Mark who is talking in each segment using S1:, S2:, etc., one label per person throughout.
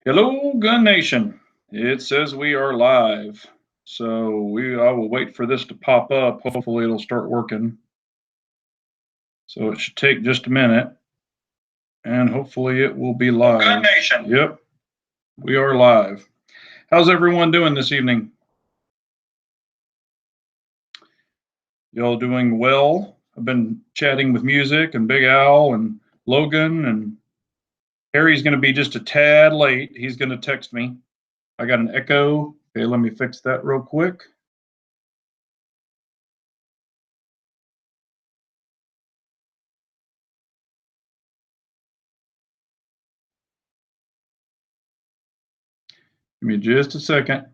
S1: Hello, Gun Nation. It says we are live. So I will wait for this to pop up. Hopefully it'll start working. So it should take just a minute. And hopefully it will be live. Gun Nation. Yep. We are live. How's everyone doing this evening? Y'all doing well? I've been chatting with Music and Big Al and Logan, and Harry's going to be just a tad late. He's going to text me. I got an echo. Okay, let me fix that real quick. Give me just a second.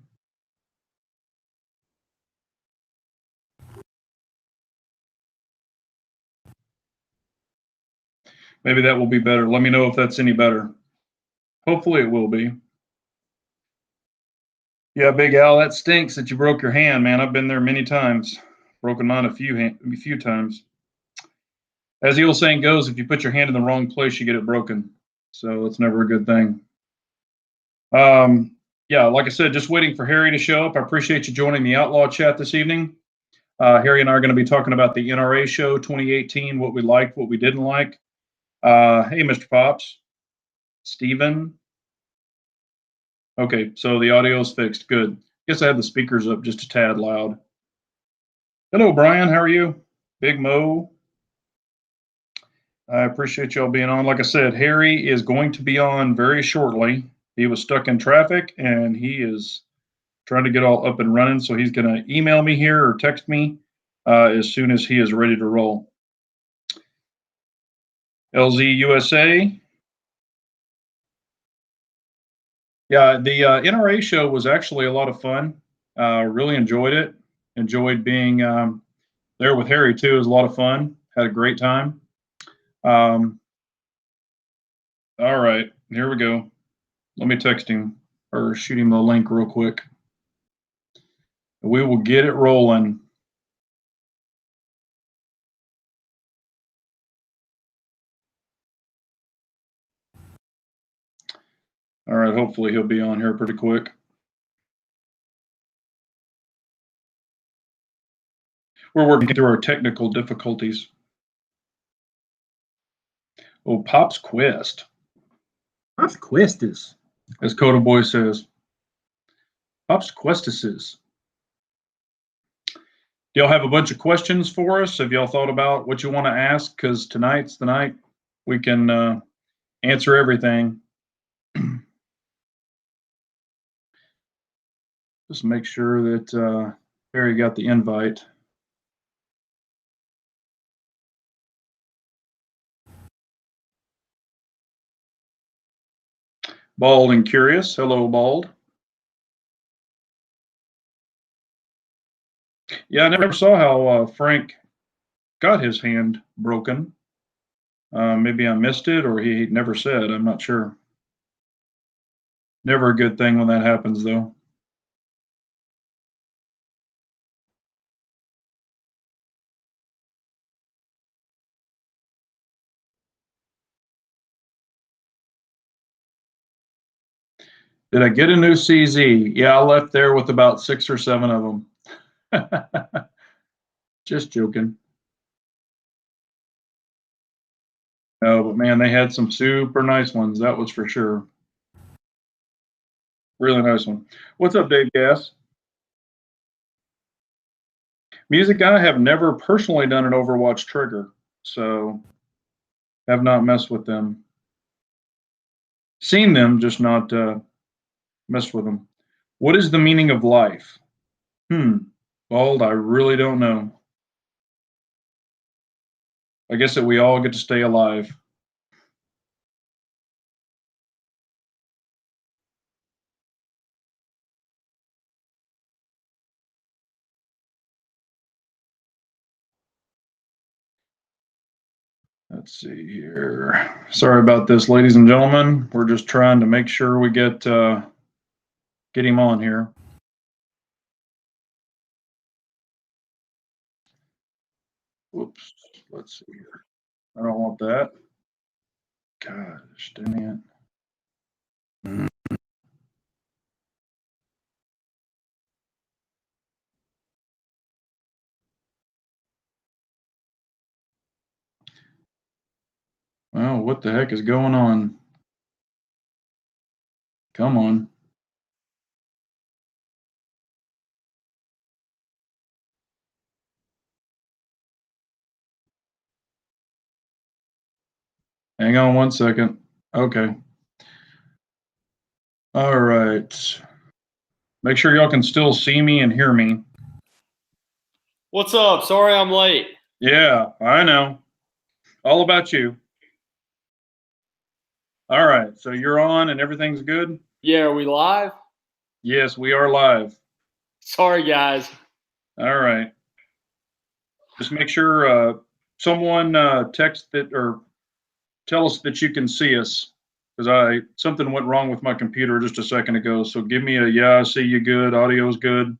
S1: Maybe that will be better. Let me know if that's any better. Hopefully it will be. Yeah, Big Al, that stinks that you broke your hand, man. I've been there many times. Broken mine a few times. As the old saying goes, if you put your hand in the wrong place, you get it broken. So it's never a good thing. Yeah, like I said, just waiting for Harry to show up. I appreciate you joining the Outlaw chat this evening. Harry and I are going to be talking about the NRA show 2018, what we liked, what we didn't like. Hey, Mr. Pops. Steven. Okay, so the audio's fixed. Good. Guess I had the speakers up just a tad loud. Hello, Brian. How are you? Big Mo. I appreciate y'all being on. Like I said, Harry is going to be on very shortly. He was stuck in traffic, and he is trying to get all up and running. So he's going to email me here or text me as soon as he is ready to roll. LZ USA. Yeah, the NRA show was actually a lot of fun. Really enjoyed it. Enjoyed being there with Harry too. It was a lot of fun. Had a great time. All right, here we go. Let me text him or shoot him the link real quick. We will get it rolling. All right, hopefully he'll be on here pretty quick. We're working through our technical difficulties. Oh, Pop's Quest. Pop's Questus, as Coda Boy says. Pop's Questuses. Do y'all have a bunch of questions for us? Have y'all thought about what you want to ask? Because tonight's the night we can answer everything. Just make sure that Barry got the invite. Bald and Curious. Hello, Bald. Yeah, I never saw how Frank got his hand broken. Maybe I missed it, or he never said. I'm not sure. Never a good thing when that happens, though. Did I get a new CZ? Yeah, I left there with about 6 or 7 of them. Just joking. No, but man, they had some super nice ones. That was for sure. Really nice one. What's up, Dave Gass? Music Guy, have never personally done an Overwatch trigger, so have not messed with them. Seen them, just not messed with them. What is the meaning of life? Bald, I really don't know. I guess that we all get to stay alive. Let's see here. Sorry about this, ladies and gentlemen. We're just trying to make sure we get him on here. Whoops. Let's see here. I don't want that. Gosh, dang it. what the heck is going on. Come on. Hang on one second. Okay. All right. Make sure y'all can still see me and hear me.
S2: What's up? Sorry I'm late.
S1: Yeah, I know. All about you. All right. So you're on and everything's good?
S2: Yeah, are we live?
S1: Yes, we are live.
S2: Sorry, guys.
S1: All right. Just make sure someone text it or tell us that you can see us, because something went wrong with my computer just a second ago. So give me a yeah, I see you good. Audio's good.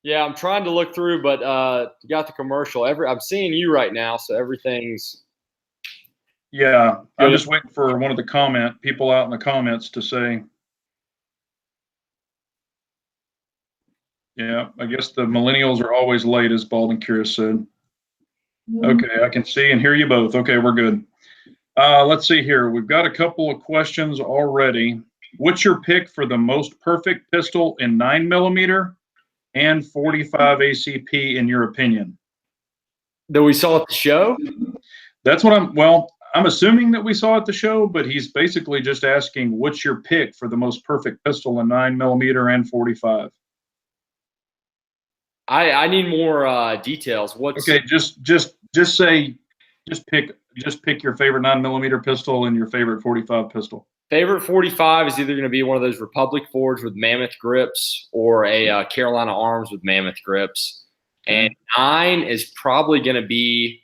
S2: Yeah, I'm trying to look through, but you got the commercial. I'm seeing you right now, so everything's
S1: Yeah,
S2: good.
S1: I'm just waiting for one of the people out in the comments to say. Yeah, I guess the millennials are always late, as Bald and Curious said. Okay, I can see and hear you both. Okay, we're good. Let's see here. We've got a couple of questions already. What's your pick for the most perfect pistol in 9mm and 45 ACP, in your opinion?
S2: That we saw at the show?
S1: That's what I'm assuming that we saw at the show, but he's basically just asking, what's your pick for the most perfect pistol in 9mm and 45?
S2: I need more details.
S1: Okay, just pick your favorite 9mm pistol and your favorite 45 pistol.
S2: Favorite 45 is either going to be one of those Republic Forge with mammoth grips or a Carolina Arms with mammoth grips. Okay. And 9 is probably going to be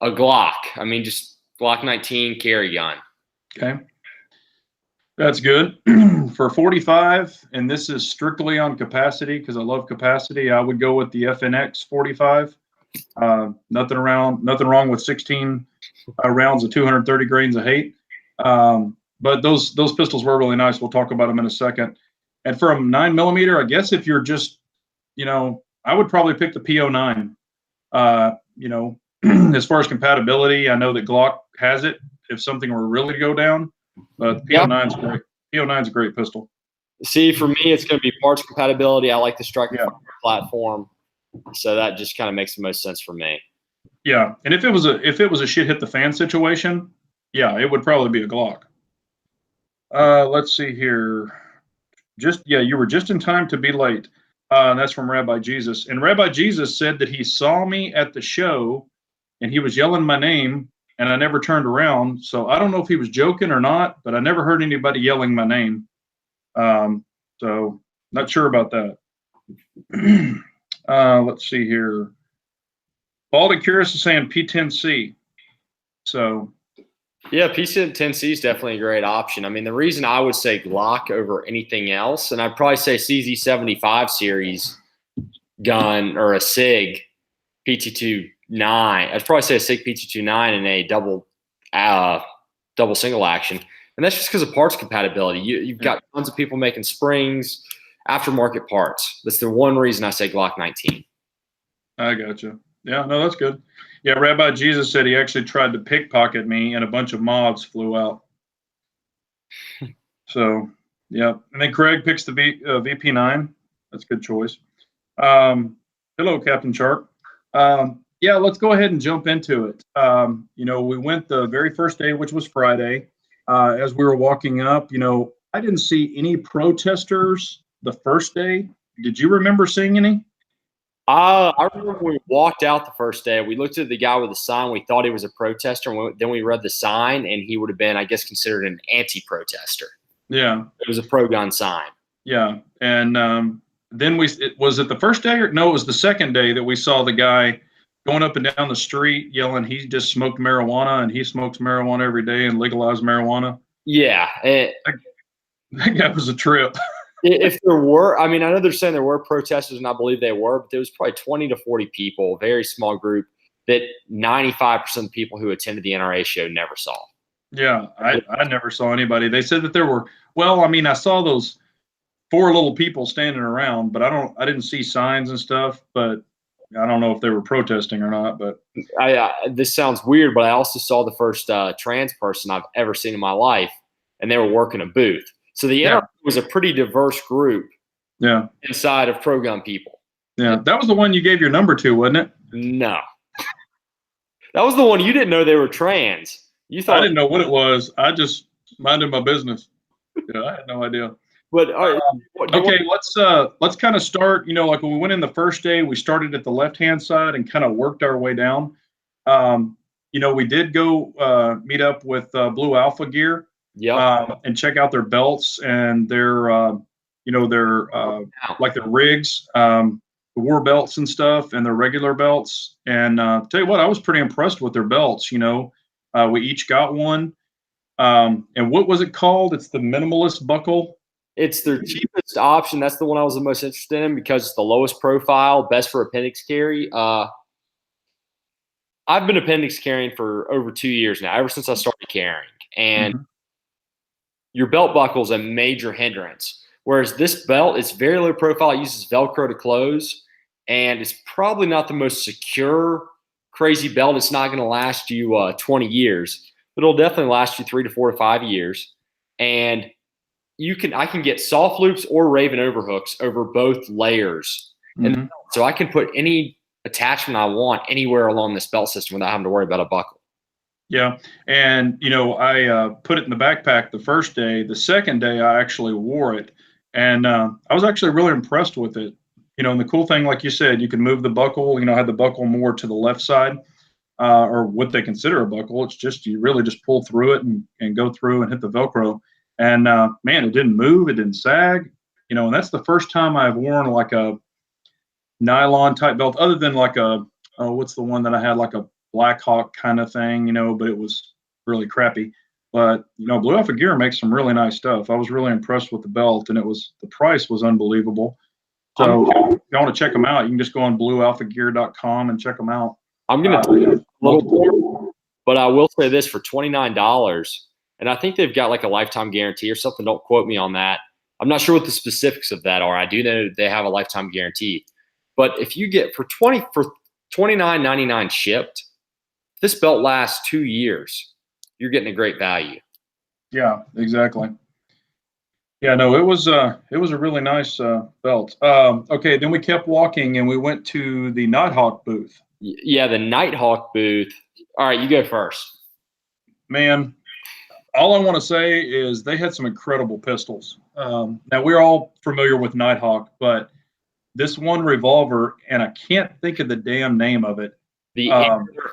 S2: a Glock. I mean, just Glock 19 carry gun.
S1: Okay. That's good. For 45, and this is strictly on capacity because I love capacity, I would go with the FNX 45. Nothing wrong with 16 rounds of 230 grains of hate. But those pistols were really nice. We'll talk about them in a second. And from 9mm, I guess if you're just, I would probably pick the P09. As far as compatibility, I know that Glock has it if something were really to go down. But the P09's great. P09's a great pistol.
S2: See, for me, it's going to be parts compatibility. I like the Striker platform, so that just kind of makes the most sense for me.
S1: Yeah, and if it was a shit hit the fan situation, yeah, it would probably be a Glock. Let's see here. You were just in time to be late. That's from Rabbi Jesus. And Rabbi Jesus said that he saw me at the show, and he was yelling my name, and I never turned around. So I don't know if he was joking or not, but I never heard anybody yelling my name. So not sure about that. Let's see here. Bald and Curious is saying P10C. So
S2: yeah, P10C is definitely a great option. I mean, the reason I would say Glock over anything else, and I'd probably say CZ75 series gun or a Sig PT29. I'd probably say a Sig PT29 in a double single action. And that's just because of parts compatibility. You've got tons of people making springs, aftermarket parts. That's the one reason I say Glock 19.
S1: I gotcha. Yeah, no, that's good. Yeah, Rabbi Jesus said he actually tried to pickpocket me, and a bunch of mobs flew out. So, yeah. And then Craig picks the VP9. That's a good choice. Hello, Captain Shark. Yeah, let's go ahead and jump into it. We went the very first day, which was Friday. As we were walking up, I didn't see any protesters the first day. Did you remember seeing any?
S2: I remember when we walked out the first day, we looked at the guy with the sign. We thought he was a protester. And then we read the sign, and he would have been, I guess, considered an anti-protester.
S1: Yeah.
S2: It was a pro-gun sign.
S1: Yeah. And then was it the first day or no, it was the second day that we saw the guy going up and down the street yelling he just smoked marijuana and he smokes marijuana every day and legalized marijuana.
S2: Yeah.
S1: That guy was a trip.
S2: If there were, I mean, I know they're saying there were protesters, and I believe they were, but there was probably 20 to 40 people, a very small group, that 95% of the people who attended the NRA show never saw.
S1: Yeah, I never saw anybody. They said that there were, I saw those 4 little people standing around, but I didn't see signs and stuff. But I don't know if they were protesting or not, but
S2: This sounds weird, but I also saw the first trans person I've ever seen in my life, and they were working a booth. So the NRA was a pretty diverse group.
S1: Yeah.
S2: Inside of pro gun people.
S1: Yeah, that was the one you gave your number to, wasn't it?
S2: No, that was the one you didn't know they were trans. You thought
S1: I didn't know what it was. I just minded my business. Yeah, I had no idea.
S2: But
S1: okay, let's kind of start. You know, like when we went in the first day, we started at the left-hand side and kind of worked our way down. You know, we did go meet up with Blue Alpha Gear, and check out their belts and their, you know, their like their rigs, the war belts and stuff, and their regular belts. And tell you what, I was pretty impressed with their belts. You know, we each got one. And what was it called? It's the minimalist buckle.
S2: It's their cheapest option. That's the one I was the most interested in because it's the lowest profile, best for appendix carry. I've been appendix carrying for over 2 years now, ever since I started carrying. And your belt buckle is a major hindrance. Whereas this belt is very low profile. It uses Velcro to close. And it's probably not the most secure, crazy belt. It's not going to last you 20 years. But it'll definitely last you 3 to 4 to 5 years. And I can get soft loops or Raven overhooks over both layers. And so I can put any attachment I want anywhere along this belt system without having to worry about a buckle.
S1: Yeah. And, you know, I put it in the backpack the first day. The second day, I actually wore it. And I was actually really impressed with it. You know, and the cool thing, like you said, you can move the buckle, you know, have the buckle more to the left side, or what they consider a buckle. It's just, you really just pull through it and go through and hit the Velcro. And man, it didn't move, it didn't sag, you know, and that's the first time I've worn like a nylon type belt, other than like what's the one that I had, like a Black Hawk kind of thing, you know, but it was really crappy. But, you know, Blue Alpha Gear makes some really nice stuff. I was really impressed with the belt, and the price was unbelievable. So if you want to check them out, you can just go on bluealphagear.com and check them out.
S2: I'm going to tell you a little more, but I will say this: for $29, and I think they've got like a lifetime guarantee or something. Don't quote me on that. I'm not sure what the specifics of that are. I do know they have a lifetime guarantee. But if you get for $29.99 shipped, this belt lasts 2 years. You're getting a great value.
S1: Yeah, exactly. Yeah, no, it was a really nice belt. Okay, then we kept walking and we went to the Nighthawk booth.
S2: Yeah, the Nighthawk booth. All right, you go first.
S1: Man, all I want to say is they had some incredible pistols. Now, we're all familiar with Nighthawk, but this one revolver, and I can't think of the damn name of it.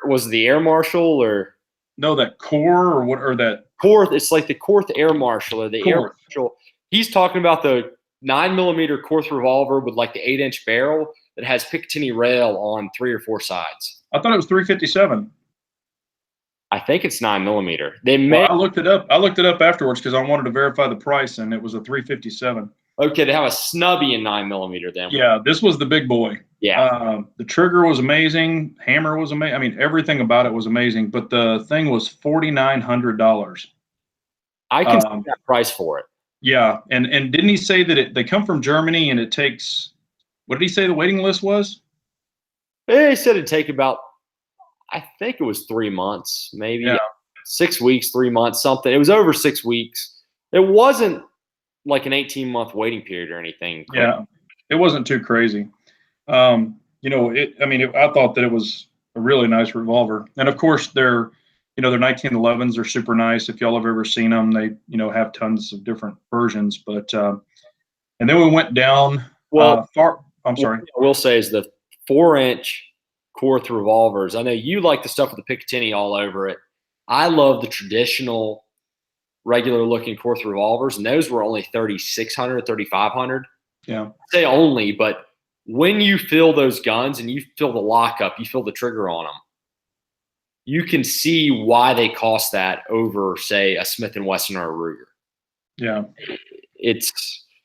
S2: Was it the Air Marshal or?
S1: No, that Core or what, or that
S2: Korth. It's like the Korth Air Marshal or the
S1: Korth.
S2: Air Marshal. He's talking about the 9mm Korth revolver with like the 8-inch barrel that has Picatinny rail on 3 or 4 sides.
S1: I thought it was 357.
S2: I think it's 9mm. They may.
S1: Well, I looked it up. I looked it up afterwards because I wanted to verify the price, and it was a 357.
S2: Okay, they have a snubby in 9mm then.
S1: Yeah, this was the big boy.
S2: Yeah.
S1: The trigger was amazing. Hammer was amazing. I mean, everything about it was amazing. But the thing was $4,900.
S2: I can see that price for it.
S1: Yeah, and didn't he say that they come from Germany and it takes? What did he say the waiting list was?
S2: He said it'd take about, I think it was 3 months, maybe 6 weeks, 3 months, something. It was over 6 weeks. It wasn't like an 18-month waiting period or anything.
S1: Yeah, it wasn't too crazy. You know, I thought that it was a really nice revolver. And of course, their 1911s are super nice. If y'all have ever seen them, they, have tons of different versions. But, and then we went down far. I'm sorry.
S2: What I will say is the 4-inch Korth revolvers. I know you like the stuff with the Picatinny all over it. I love the traditional, regular looking Korth revolvers, and those were only $3,600, $3,500.
S1: Yeah.
S2: I say only, but when you feel those guns and you feel the lockup, you feel the trigger on them, you can see why they cost that over, say, a Smith & Wesson or a Ruger.
S1: Yeah.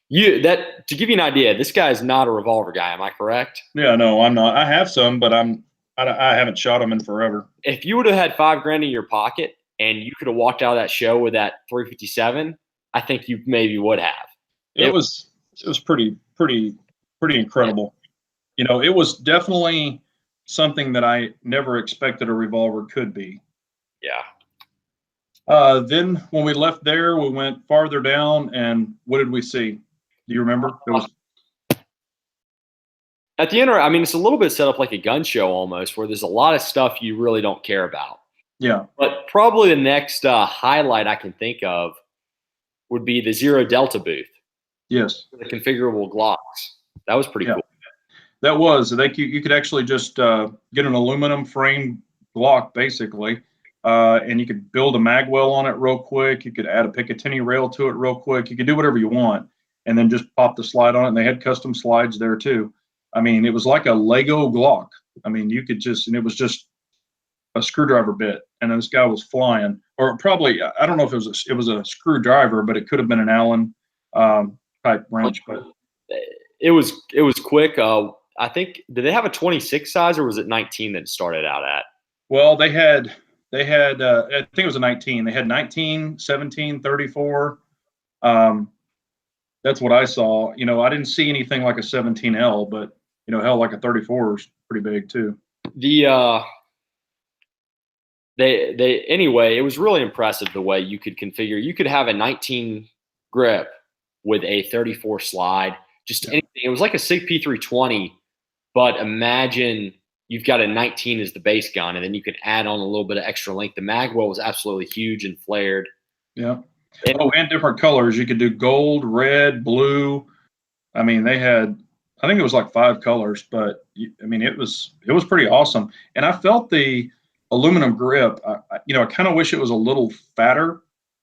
S2: To give you an idea, this guy is not a revolver guy. Am I correct?
S1: Yeah, no, I'm not. I have some, but I haven't shot them in forever.
S2: If you would have had $5,000 in your pocket and you could have walked out of that show with that 357, I think you maybe would have.
S1: It was pretty incredible. You know, it was definitely something that I never expected a revolver could be.
S2: Yeah.
S1: Then when we left there, we went farther down, and what did we see? Do you remember? There was
S2: At the NRA, I mean, it's a little bit set up like a gun show almost, where there's a lot of stuff you really don't care about.
S1: yeah,
S2: But probably the next highlight I can think of would be the Zero Delta booth,
S1: yes,
S2: the configurable Glocks. That was pretty
S1: yeah.
S2: cool.
S1: That was. You could actually just get an aluminum frame Glock, basically, and you could build a magwell on it real quick. You could add a Picatinny rail to it real quick. You could do whatever you want, and then just pop the slide on it. And they had custom slides there too. I mean, it was like a Lego Glock. I mean, you could just, and it was just a screwdriver bit, and this guy was flying, or probably, I don't know if it was a screwdriver, but it could have been an Allen type wrench. But
S2: it was quick. I think, did they have a 26 size, or was it 19 that it started out at?
S1: Well, they had I think it was a 19. They had 19, 17, 34. That's what I saw. You know, I didn't see anything like a 17L, but you know, hell, like a 34 is pretty big too.
S2: Anyway, it was really impressive the way you could configure. You could have a 19 grip with a 34 slide, just anything. It was like a Sig P320, but imagine you've got a 19 as the base gun, and then you can add on a little bit of extra length. The magwell was absolutely huge and flared.
S1: Yeah. And different colors. You could do gold, red, blue. I mean, they had, I think it was like 5 colors, but I mean, it was pretty awesome. And I felt the aluminum grip. I kind of wish it was a little fatter,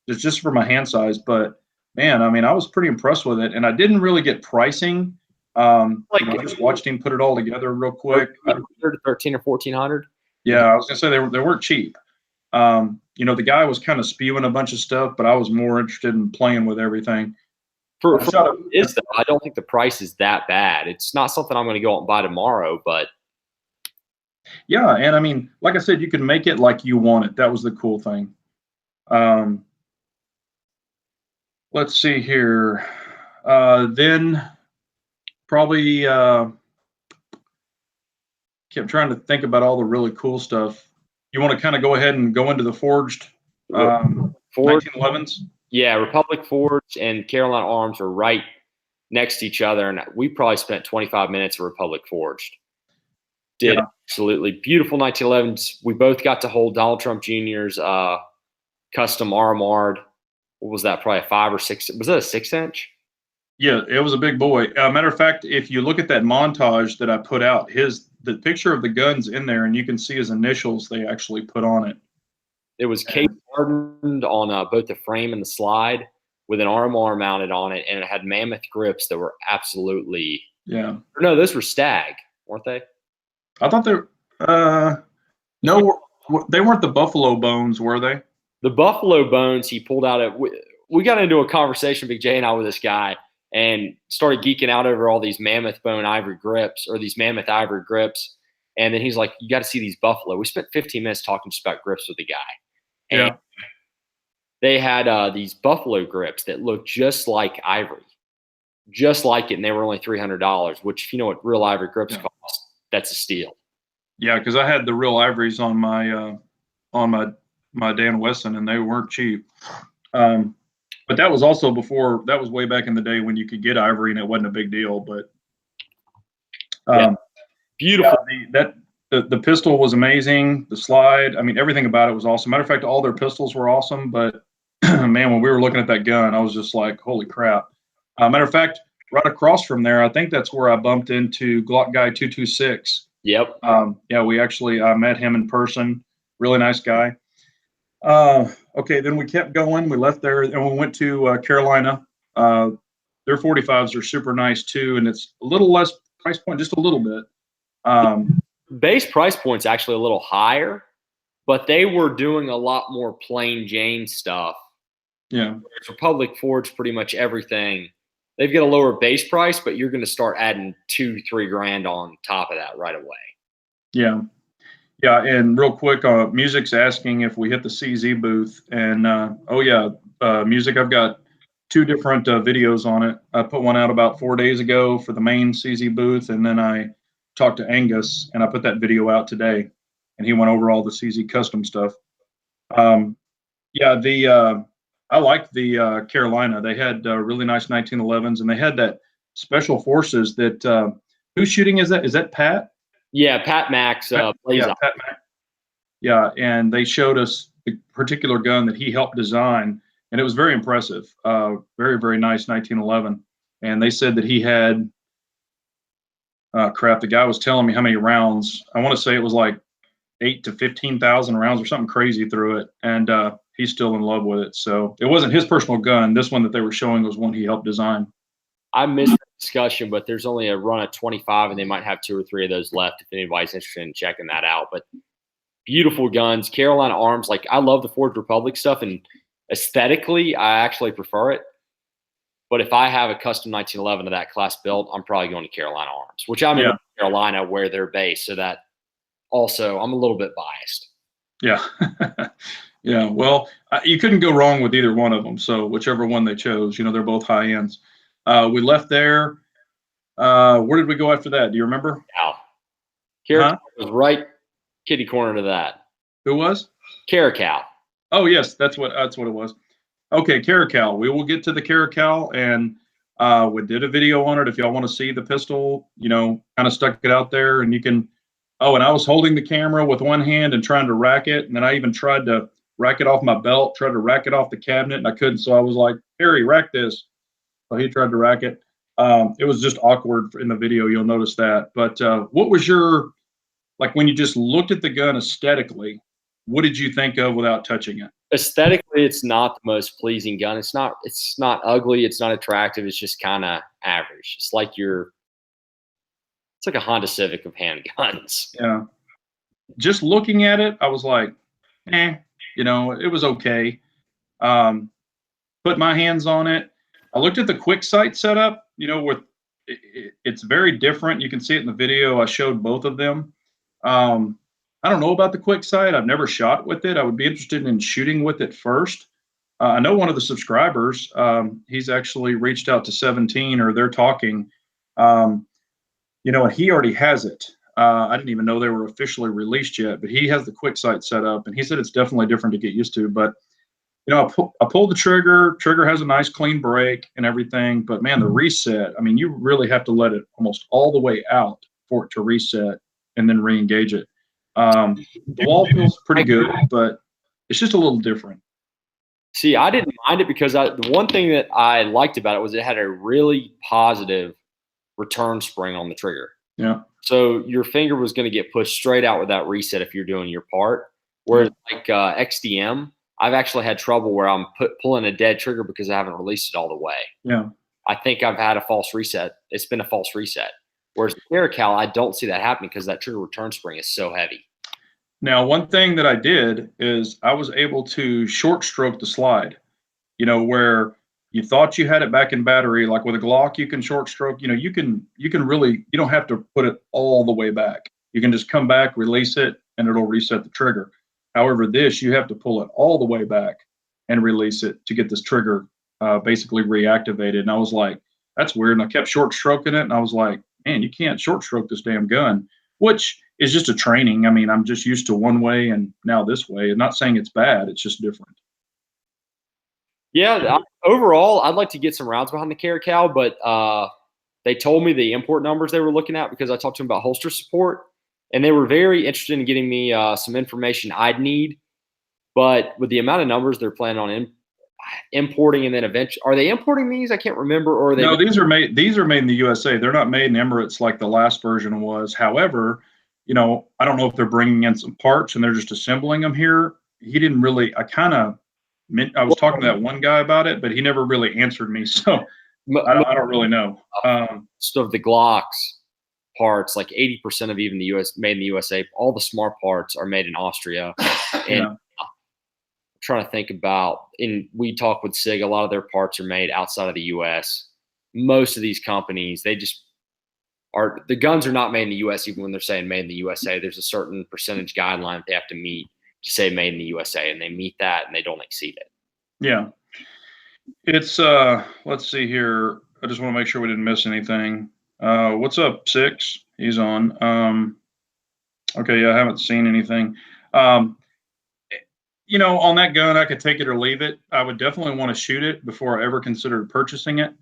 S1: just for my hand size. But man, I mean, I was pretty impressed with it, and I didn't really get pricing. I just watched him put it all together real quick.
S2: 13 or 1400.
S1: Yeah, I was gonna say they weren't cheap. The guy was kind of spewing a bunch of stuff, but I was more interested in playing with everything.
S2: I don't think the price is that bad. It's not something I'm going to go out and buy tomorrow, but
S1: yeah, and I mean, like I said, you could make it like you want it. That was the cool thing. Let's see here. Then probably kept trying to think about all the really cool stuff. You want to kind of go ahead and go into the forged 1911s?
S2: Yeah, Republic Forged and Carolina Arms are right next to each other, and we probably spent 25 minutes at Republic Forged. Absolutely beautiful 1911s. We both got to hold Donald Trump Jr.'s custom armored. What was that? Probably a 5 or 6. Was that a 6-inch?
S1: Yeah, it was a big boy. Matter of fact, if you look at that montage that I put out, the picture of the guns in there, and you can see his initials they actually put on it.
S2: It was case hardened on both the frame and the slide with an armor mounted on it, and it had mammoth grips that were absolutely no, those were Stag, weren't they?
S1: I thought they no, they weren't the buffalo bones, were they?
S2: The buffalo bones he pulled out. We got into a conversation, Big J and I, with this guy, and started geeking out over all these mammoth bone ivory grips, or these mammoth ivory grips. And then he's like, you got to see these buffalo. We spent 15 minutes talking just about grips with the guy. And they had these buffalo grips that looked just like ivory, just like it. And they were only $300, which, if you know what real ivory grips cost, that's a steal. Yeah,
S1: because I had the real ivories on my Dan Wesson, and they weren't cheap. But that was also before. That was way back in the day when you could get ivory and it wasn't a big deal. But
S2: beautiful.
S1: The pistol was amazing. The slide, I mean, everything about it was awesome. Matter of fact, all their pistols were awesome. But man, when we were looking at that gun, I was just like, holy crap. Matter of fact, right across from there, I think that's where I bumped into Glock Guy 226.
S2: Yep.
S1: I met him in person. Really nice guy. Okay, then we kept going. We left there and we went to Carolina. Their 45s are super nice too, and it's a little less price point, just a little bit.
S2: Base price point's actually a little higher, but they were doing a lot more plain Jane stuff.
S1: Yeah.
S2: Republic Forged pretty much everything. They've got a lower base price, but you're going to start adding $2-3 grand on top of that right away.
S1: Yeah. Yeah, and real quick, Music's asking if we hit the CZ booth, and Music, I've got 2 different videos on it. I put one out about 4 days ago for the main CZ booth, and then I talked to Angus, and I put that video out today, and he went over all the CZ Custom stuff. Yeah, I liked the Carolina. They had really nice 1911s, and they had that Special Forces that who's shooting is that? Is that Pat?
S2: Yeah, Pat Max plays
S1: yeah, Pat Max. Yeah, and they showed us the particular gun that he helped design, and it was very impressive. Very, very nice 1911. And they said that he had, crap, the guy was telling me how many rounds. I want to say it was like 8 to 15,000 rounds or something crazy through it. And he's still in love with it. So it wasn't his personal gun. This one that they were showing was one he helped design.
S2: I missed the discussion, but there's only a run of 25, and they might have 2 or 3 of those left if anybody's interested in checking that out. But beautiful guns, Carolina Arms. Like, I love the Forged Republic stuff, and aesthetically, I actually prefer it. But if I have a custom 1911 of that class built, I'm probably going to Carolina Arms, which I'm in Carolina where they're based. So that also, I'm a little bit biased.
S1: Yeah. Yeah. Well, you couldn't go wrong with either one of them. So whichever one they chose, they're both high ends. We left there. Where did we go after that? Do you remember?
S2: Caracal was right kitty corner to that.
S1: Who was?
S2: Caracal.
S1: Oh, yes. That's what it was. Okay, Caracal. We will get to the Caracal, and we did a video on it. If y'all want to see the pistol, kind of stuck it out there, and you can. Oh, and I was holding the camera with one hand and trying to rack it, and then I even tried to rack it off my belt, tried to rack it off the cabinet, and I couldn't. So I was like, "Harry, rack this." So he tried to rack it. It was just awkward in the video. You'll notice that. But what was your, like, when you just looked at the gun aesthetically, what did you think of without touching it?
S2: Aesthetically, it's not the most pleasing gun. It's not ugly. It's not attractive. It's just kind of average. It's like a Honda Civic of handguns.
S1: Yeah. Just looking at it, I was like, it was okay. Put my hands on it. I looked at the quick sight setup, it's very different. You can see it in the video. I showed both of them. I don't know about the quick sight. I've never shot with it. I would be interested in shooting with it first. I know one of the subscribers, he's actually reached out to 17, or they're talking, and he already has it. I didn't even know they were officially released yet, but he has the quick sight set up, and he said it's definitely different to get used to. But I pulled the trigger. Trigger has a nice clean break and everything, but man, the reset. I mean, you really have to let it almost all the way out for it to reset and then re-engage it. The wall feels pretty good, but it's just a little different.
S2: See, I didn't mind it because the one thing that I liked about it was it had a really positive return spring on the trigger.
S1: Yeah.
S2: So your finger was going to get pushed straight out with that reset if you're doing your part. Whereas like XDM, I've actually had trouble where I'm pulling a dead trigger because I haven't released it all the way.
S1: Yeah.
S2: I think I've had a false reset. It's been a false reset. Whereas the Caracal, I don't see that happening because that trigger return spring is so heavy.
S1: Now, one thing that I did is I was able to short stroke the slide, where you thought you had it back in battery, like with a Glock, you can short stroke, you can really, you don't have to put it all the way back. You can just come back, release it, and it'll reset the trigger. However, this, you have to pull it all the way back and release it to get this trigger basically reactivated. And I was like, that's weird. And I kept short stroking it. And I was like, man, you can't short stroke this damn gun, which is just a training. I mean, I'm just used to one way and now this way. I'm not saying it's bad. It's just different.
S2: Yeah. Overall, I'd like to get some rounds behind the Caracal, but they told me the import numbers they were looking at because I talked to them about holster support. And they were very interested in getting me some information I'd need. But with the amount of numbers they're planning on importing, and then eventually, are they importing these? I can't remember. Or are they?
S1: No, these are made in the USA. They're not made in Emirates like the last version was. However, I don't know if they're bringing in some parts and they're just assembling them here. He didn't really. I was talking to that one guy about it, but he never really answered me. So I don't really know.
S2: So of the Glocks parts, like 80% of even the made in the USA, all the smart parts are made in Austria. And I'm trying to think about, we talk with Sig, a lot of their parts are made outside of the US. Most of these companies, the guns are not made in the US, even when they're saying made in the USA. There's a certain percentage guideline they have to meet to say made in the USA, and they meet that and they don't exceed it.
S1: Yeah. It's, let's see here. I just want to make sure we didn't miss anything. What's up, Six? He's on. Okay, yeah, I haven't seen anything. On that gun, I could take it or leave it. I would definitely want to shoot it before I ever considered purchasing it.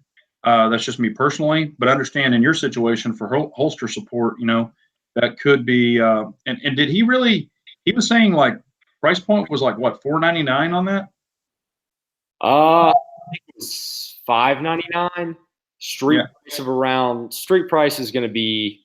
S1: That's just me personally. But understand in your situation for holster support, that could be. And did he really? He was saying like price point was like what, $499 on that?
S2: I think it was $599. Street price is going to be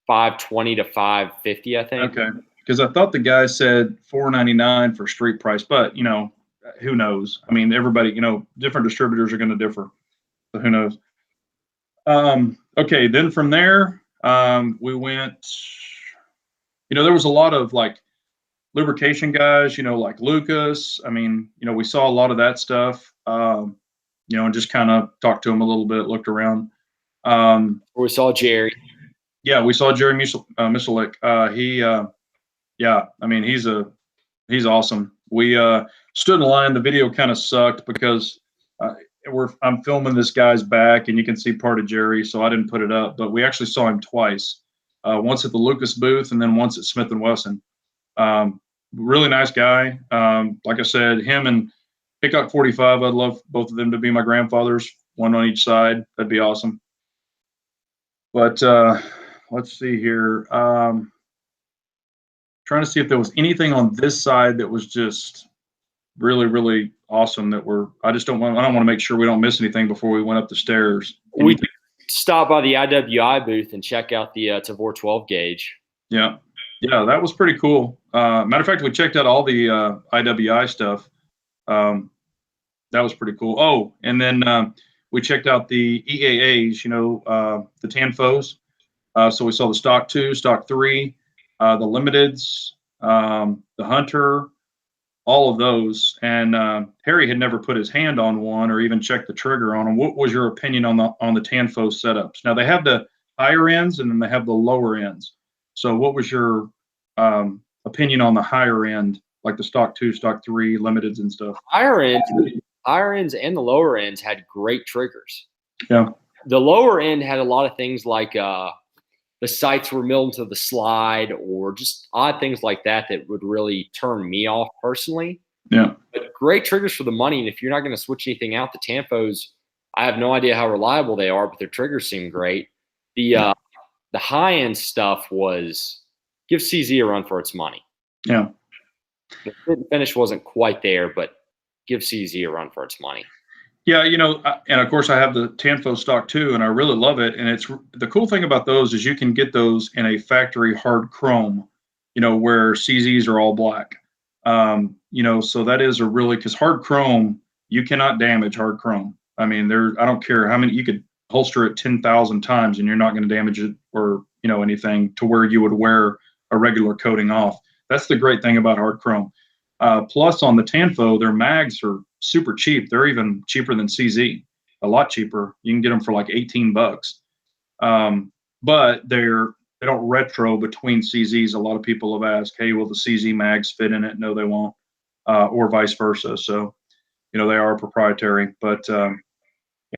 S2: $520 to $550, I think.
S1: Okay, because I thought the guy said $499 for street price, but who knows? I mean, everybody, different distributors are going to differ, so who knows? Okay, then from there, we went. There was a lot of like lubrication guys, like Lucas. I mean, we saw a lot of that stuff. And just kind of talked to him a little bit, looked around.
S2: We saw Jerry.
S1: Yeah, we saw Jerry Michalek. I mean, he's awesome. We stood in line. The video kind of sucked because I'm filming this guy's back, and you can see part of Jerry, so I didn't put it up. But we actually saw him twice. Once at the Lucas booth, and then once at Smith & Wesson. Really nice guy. Like I said, him and Hickok 45, I'd love both of them to be my grandfathers, one on each side. That'd be awesome. But let's see here. Trying to see if there was anything on this side that was just really, really awesome I don't want to make sure we don't miss anything before we went up the stairs.
S2: We stopped by the IWI booth and check out the Tavor 12 gauge.
S1: Yeah, that was pretty cool. Matter of fact, we checked out all the IWI stuff. That was pretty cool. Oh, and then we checked out the EAAs, the Tanfos. So we saw the Stock 2, Stock 3, the Limiteds, the Hunter, all of those. And Harry had never put his hand on one or even checked the trigger on them. What was your opinion on the Tanfo setups? Now they have the higher ends and then they have the lower ends. So what was your opinion on the higher end, like the Stock 2, Stock 3, Limiteds and stuff?
S2: Higher ends and the lower ends had great triggers.
S1: Yeah.
S2: The lower end had a lot of things like the sights were milled into the slide or just odd things like that would really turn me off personally.
S1: Yeah.
S2: But great triggers for the money. And if you're not going to switch anything out, the Tanfos, I have no idea how reliable they are, but their triggers seem great. The high end stuff was give CZ a run for its money.
S1: Yeah.
S2: The fit and finish wasn't quite there, but give CZ a run for its money.
S1: Yeah, and of course I have the Tanfo Stock 2, and I really love it. And it's the cool thing about those is you can get those in a factory hard chrome, where CZs are all black. So that is because hard chrome, you cannot damage hard chrome. I mean, I don't care how many, you could holster it 10,000 times and you're not going to damage it or, anything to where you would wear a regular coating off. That's the great thing about hard chrome. Plus on the Tanfo, their mags are super cheap. They're even cheaper than CZ, a lot cheaper. You can get them for like $18. But they don't retro between CZs. A lot of people have asked, hey, will the CZ mags fit in it? No, they won't, or vice versa. So, they are proprietary. But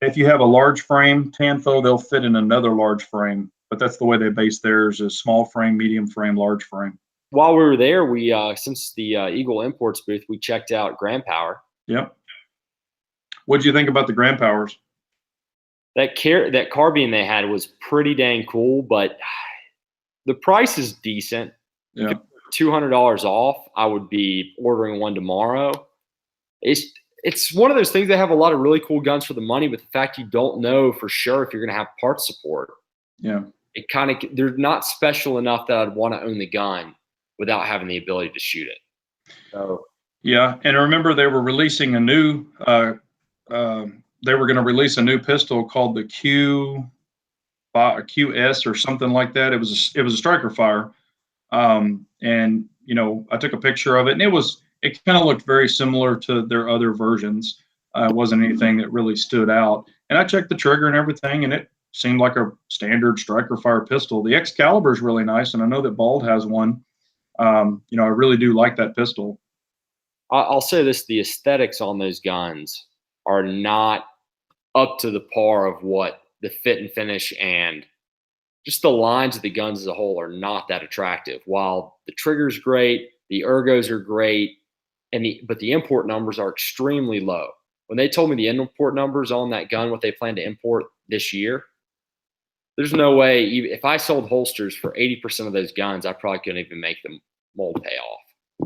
S1: if you have a large frame Tanfo, they'll fit in another large frame. But that's the way they base theirs: is small frame, medium frame, large frame.
S2: While we were there, we since the Eagle Imports booth, we checked out Grand Power.
S1: Yep. What did you think about the Grand Powers?
S2: That carbine they had was pretty dang cool, but the price is decent.
S1: Yeah.
S2: $200 off. I would be ordering one tomorrow. It's one of those things that have a lot of really cool guns for the money, but the fact you don't know for sure if you're going to have parts support.
S1: Yeah.
S2: They're not special enough that I'd want to own the gun without having the ability to shoot it. So
S1: yeah, and I remember they were releasing a new. They were going to release a new pistol called the QS or something like that. It was a striker fire, and I took a picture of it, and it kind of looked very similar to their other versions. It wasn't anything that really stood out, and I checked the trigger and everything, and it seemed like a standard striker fire pistol. The Excalibur is really nice, and I know that Bald has one. I really do like that pistol.
S2: I'll say this: the aesthetics on those guns are not up to the par of what the fit and finish and just the lines of the guns as a whole are not that attractive. While the trigger's great, the ergos are great, but the import numbers are extremely low. When they told me the import numbers on that gun, what they plan to import this year, there's no way. If I sold holsters for 80% of those guns, I probably couldn't even make the mold pay off.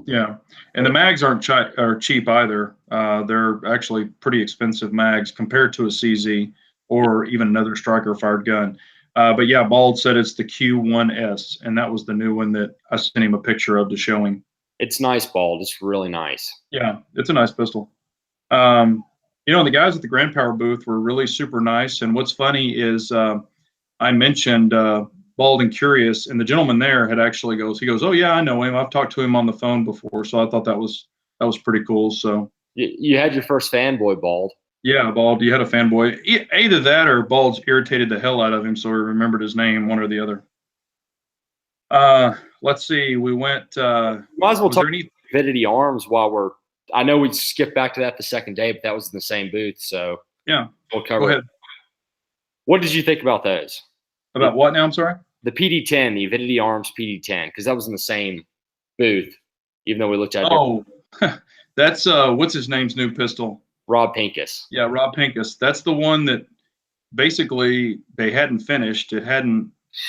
S1: Yeah, and the mags aren't cheap either. They're actually pretty expensive mags compared to a CZ or even another striker-fired gun. But yeah, Bald said it's the Q1S, and that was the new one that I sent him a picture of to show him.
S2: It's nice, Bald. It's really nice.
S1: Yeah, it's a nice pistol. The guys at the Grand Power booth were really super nice. And what's funny is I mentioned Bald and Curious, and the gentleman there he goes, "Oh yeah, I know him. I've talked to him on the phone before." So I thought that was pretty cool. So
S2: you had your first fanboy, Bald.
S1: Yeah, Bald, you had a fanboy. Either that or Bald's irritated the hell out of him, so he remembered his name, one or the other. Let's see. We went.
S2: Might as well talk Avidity Arms while I know we skipped back to that the second day, but that was in the same booth. So
S1: yeah,
S2: we'll cover
S1: go ahead.
S2: What did you think about those?
S1: About what now? I'm sorry?
S2: The PD-10, the Avidity Arms PD-10, because that was in the same booth, even though we looked at it.
S1: Oh, that's what's his name's new pistol?
S2: Rob Pincus.
S1: Yeah, Rob Pincus. That's the one that basically they hadn't finished. It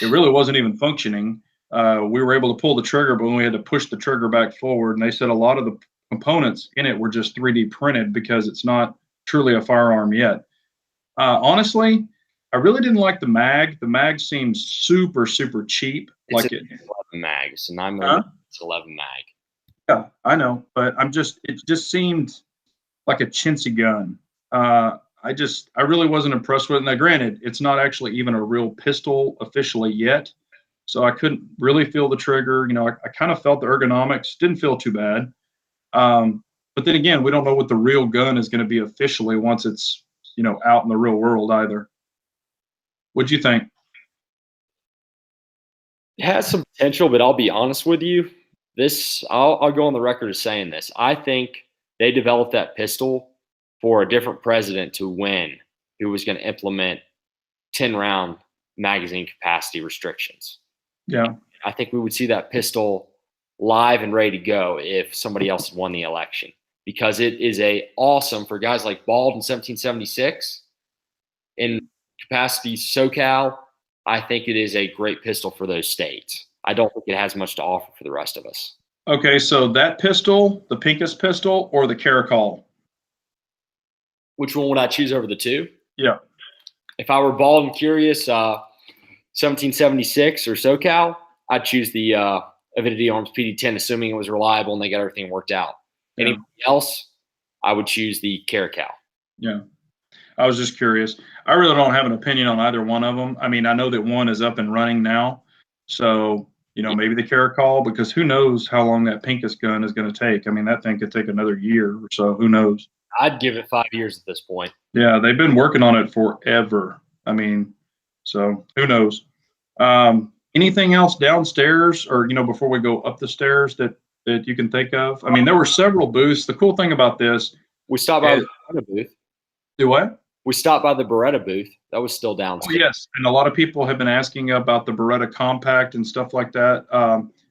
S1: really wasn't even functioning. We were able to pull the trigger, but we had to push the trigger back forward. And they said a lot of the components in it were just 3D printed because it's not truly a firearm yet. Honestly, I really didn't like the mag. The mag seems super, super cheap.
S2: It's 11 mags, and it's 11 mag.
S1: Yeah, I know, but it just seemed like a chintzy gun. I really wasn't impressed with it. Now, granted, it's not actually even a real pistol officially yet, so I couldn't really feel the trigger. I kind of felt the ergonomics. Didn't feel too bad. But then again, we don't know what the real gun is going to be officially once it's, out in the real world either. What'd you think?
S2: It has some potential, but I'll be honest with you. I'll go on the record as saying this. I think they developed that pistol for a different president to win who was going to implement 10-round magazine capacity restrictions.
S1: Yeah.
S2: I think we would see that pistol live and ready to go if somebody else had won the election, because it is awesome for guys like Bald in 1776 in capacity SoCal. I think it is a great pistol for those states. I don't think it has much to offer for the rest of us.
S1: Okay, so that pistol, the Pincus pistol, or the Caracal?
S2: Which one would I choose over the two?
S1: Yeah.
S2: If I were Bald and Curious, 1776 or SoCal, I'd choose the Avidity Arms PD-10, assuming it was reliable and they got everything worked out.
S1: Yeah.
S2: Anybody else, I would choose the Caracal.
S1: Yeah. I was just curious. I really don't have an opinion on either one of them. I mean, I know that one is up and running now. So, maybe the Caracal, because who knows how long that Pincus gun is going to take. I mean, that thing could take another year or so. Who knows?
S2: I'd give it 5 years at this point.
S1: Yeah, they've been working on it forever. I mean, so who knows? Anything else downstairs or, before we go up the stairs that you can think of? I mean, there were several booths. The cool thing about this.
S2: We stopped by the Beretta booth.
S1: Do what?
S2: We stopped by the Beretta booth. That was still downstairs.
S1: Oh, yes. And a lot of people have been asking about the Beretta Compact and stuff like that.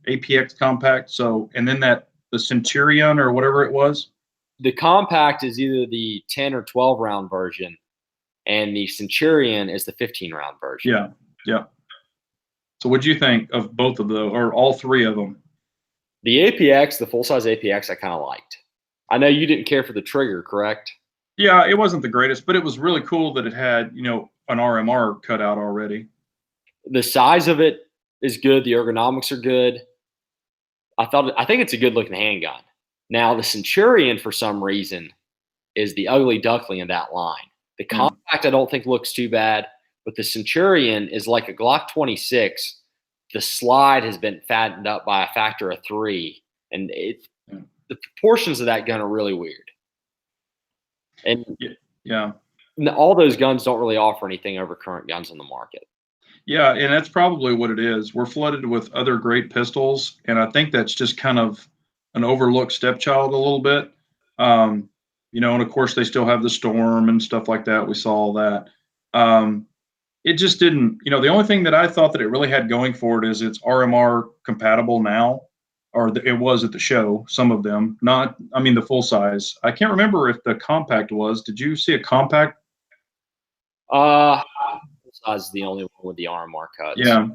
S1: APX Compact. So, and then the Centurion or whatever it was.
S2: The Compact is either the 10 or 12 round version, and the Centurion is the 15-round version.
S1: Yeah. Yeah. So what'd you think of both of those, or all three of them?
S2: The APX, the full-size APX, I kind of liked. I know you didn't care for the trigger, correct?
S1: Yeah, it wasn't the greatest, but it was really cool that it had, an RMR cut out already.
S2: The size of it is good. The ergonomics are good. I think it's a good-looking handgun. Now, the Centurion, for some reason, is the ugly duckling in that line. The Compact, I don't think looks too bad, but the Centurion is like a Glock 26. The slide has been fattened up by a factor of 3, and the proportions of that gun are really weird. And
S1: yeah,
S2: all those guns don't really offer anything over current guns on the market.
S1: Yeah, and that's probably what it is. We're flooded with other great pistols, and I think that's just kind of an overlooked stepchild a little bit. And of course they still have the Storm and stuff like that. We saw all that. it just didn't, the only thing that I thought that it really had going for it is it's RMR compatible now, or it was at the show, some of them, not, I mean, the full size. I can't remember if the compact was. Did you see a compact?
S2: Full size is the only one with the RMR cuts.
S1: Yeah.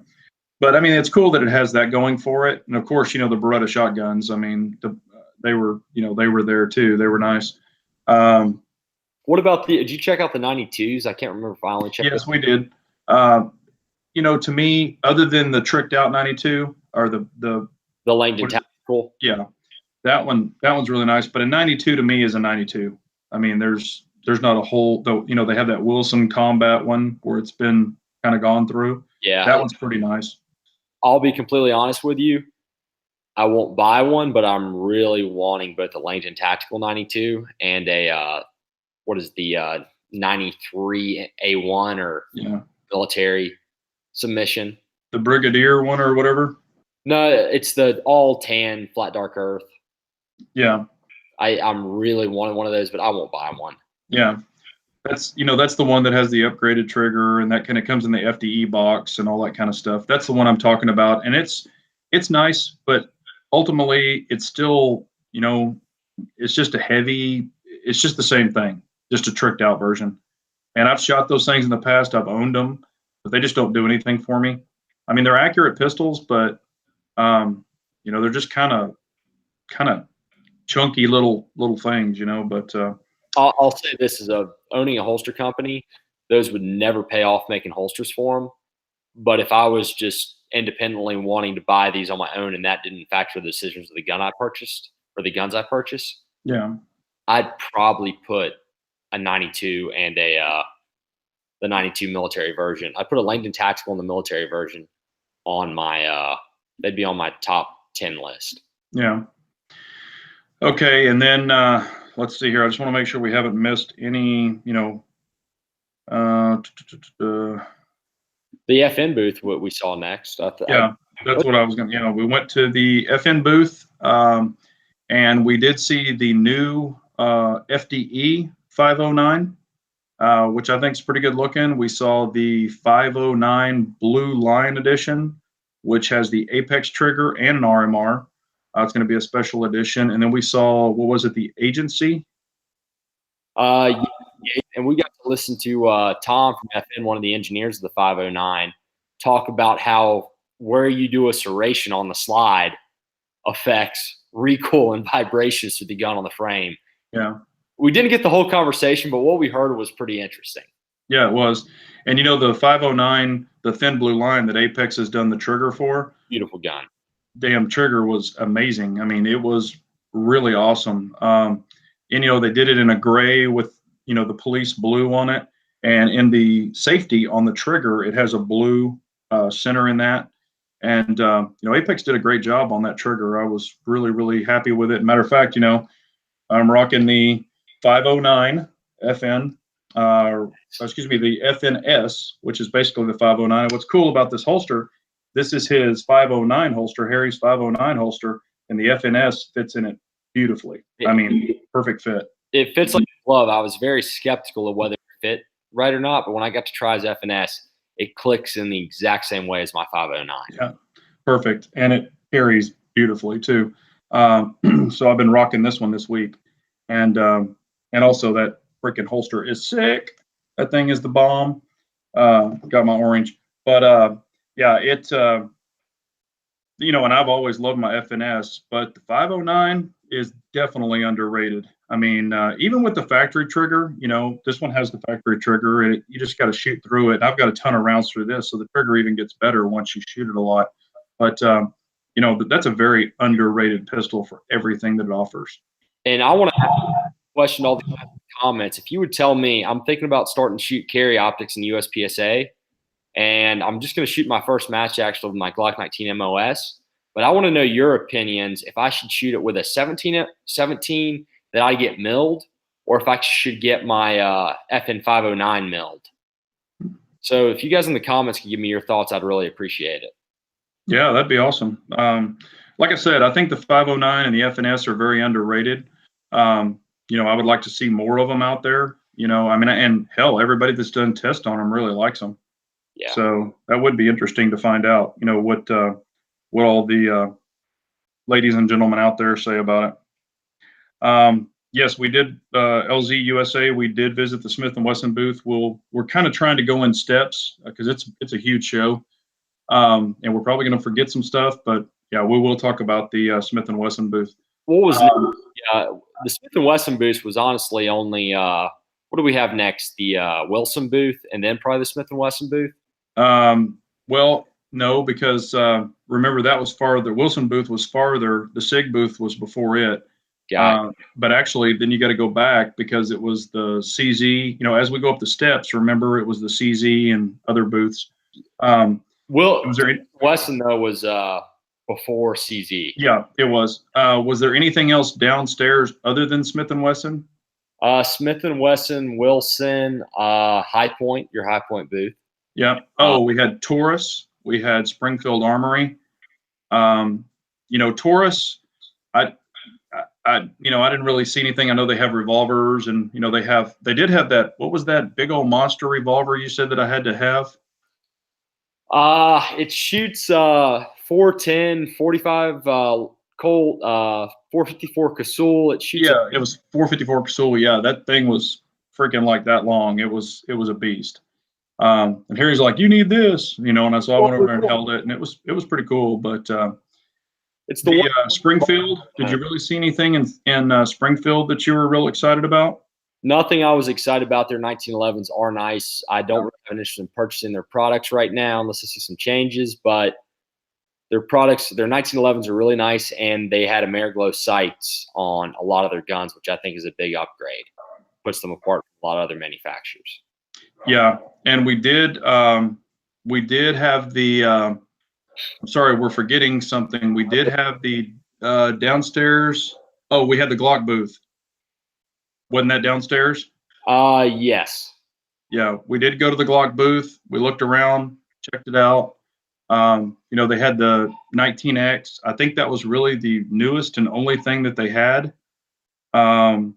S1: But I mean, it's cool that it has that going for it. And of course, the Beretta shotguns, I mean, they were there too. They were nice.
S2: What about did you check out the 92s? I can't remember if I only checked.
S1: Yes, we did. To me, other than the tricked out 92 or the
S2: Langdon Tactical.
S1: Yeah, that one's really nice. But a 92 to me is a 92. I mean, there's not a whole, though. They have that Wilson Combat one where it's been kind of gone through.
S2: Yeah,
S1: that one's pretty nice.
S2: I'll be completely honest with you. I won't buy one, but I'm really wanting both the Langdon Tactical 92 and a what is the 93 A1 or military submission.
S1: The Brigadier one or whatever.
S2: No, it's the all tan flat dark earth.
S1: Yeah,
S2: I'm really wanting one of those, but I won't buy one.
S1: Yeah, that's the one that has the upgraded trigger and that kind of comes in the FDE box and all that kind of stuff. That's the one I'm talking about, and it's nice, but ultimately it's still it's just it's just the same thing, just a tricked out version. And I've shot those things in the past. I've owned them, but they just don't do anything for me. I mean, they're accurate pistols, but they're just kind of chunky little things, But
S2: I'll say this: owning a holster company, those would never pay off making holsters for them. But if I was just independently wanting to buy these on my own, and that didn't factor the decisions of the gun I purchased or the guns I purchased, I'd probably put a 92 and the 92 military version. I'd put a Langdon Tactical and the military version on my they'd be on my top 10 list.
S1: Yeah. Okay, and then let's see here. I just want to make sure we haven't missed any,
S2: the FN booth, what we saw next.
S1: That's what I was going to, we went to the FN booth and we did see the new FDE 509, which I think is pretty good looking. We saw the 509 Blue Line Edition, which has the Apex trigger and an RMR. It's going to be a special edition. And then we saw, what was it, the Agency?
S2: And we got to listen to Tom from FN, one of the engineers of the 509, talk about how where you do a serration on the slide affects recoil and vibrations to the gun on the frame.
S1: Yeah.
S2: We didn't get the whole conversation, but what we heard was pretty interesting.
S1: Yeah, it was. And the 509, the thin blue line that Apex has done the trigger for.
S2: Beautiful gun.
S1: Damn trigger was amazing. I mean, it was really awesome. And they did it in a gray with the police blue on it, and in the safety on the trigger it has a blue center in that. And Apex did a great job on that trigger. I was really happy with it. Matter of fact, I'm rocking the 509 FN, the FNS, which is basically the 509. And what's cool about this holster, this is his 509 holster, Harry's 509 holster, and the FNS fits in it beautifully. I mean, perfect fit.
S2: It fits like a glove. I was very skeptical of whether it fit right or not, but when I got to try his FNS, it clicks in the exact same way as my 509.
S1: Yeah, perfect. And it carries beautifully too. So I've been rocking this one this week. And also that freaking holster is sick. That thing is the bomb. Got my orange. But and I've always loved my FNS, but the 509 is definitely underrated. I mean, even with the factory trigger, this one has the factory trigger, and you just got to shoot through it. And I've got a ton of rounds through this, so the trigger even gets better once you shoot it a lot. But, that's a very underrated pistol for everything that it offers.
S2: And I want to question all the comments. If you would tell me, I'm thinking about starting to shoot carry optics in USPSA, and I'm just going to shoot my first match actually with my Glock 19 MOS, but I want to know your opinions if I should shoot it with a 17 that I get milled, or if I should get my FN 509 milled. So if you guys in the comments can give me your thoughts, I'd really appreciate it.
S1: Yeah, that'd be awesome. Like I said, I think the 509 and the FNS are very underrated. I would like to see more of them out there. And hell, everybody that's done tests on them really likes them.
S2: Yeah.
S1: So that would be interesting to find out, what all the ladies and gentlemen out there say about it. Yes, we did, LZ USA. We did visit the Smith & Wesson booth. We're kind of trying to go in steps because it's a huge show. And we're probably going to forget some stuff, but yeah, we will talk about the Smith & Wesson booth.
S2: What was the Smith & Wesson booth was honestly only what do we have next? The Wilson booth and then probably the Smith & Wesson booth?
S1: Well, no, because remember that was farther. Wilson booth was farther. The Sig booth was before it. But actually, then you got to go back because it was the CZ. As we go up the steps, remember it was the CZ and other booths.
S2: Wesson though was before CZ.
S1: Yeah, it was. Was there anything else downstairs other than Smith & Wesson?
S2: Smith & Wesson, Wilson, High Point, your High Point booth.
S1: Yeah. We had Taurus. We had Springfield Armory. Taurus, I didn't really see anything. I know they have revolvers, and they did have that. What was that big old monster revolver you said that I had to have?
S2: It shoots 410, 45 Colt, 454 Casull. It shoots.
S1: Yeah, it was 454 Casull. Yeah, that thing was freaking like that long. It was a beast. And Harry's like, "You need this," and I went over there and held it, and it was pretty cool. But
S2: it's the
S1: Springfield. Did you really see anything in Springfield that you were real excited about?
S2: Nothing I was excited about. Their 1911s are nice. I don't really have an interest in purchasing their products right now unless I see some changes, but their products, their 1911s are really nice, and they had Ameriglow sights on a lot of their guns, which I think is a big upgrade. Puts them apart from a lot of other manufacturers.
S1: Yeah, and we did have the I'm sorry, we're forgetting something. We did have the downstairs. Oh, we had the Glock booth. Wasn't that downstairs?
S2: Yes.
S1: Yeah, we did go to the Glock booth. We looked around, checked it out. They had the 19X. I think that was really the newest and only thing that they had. And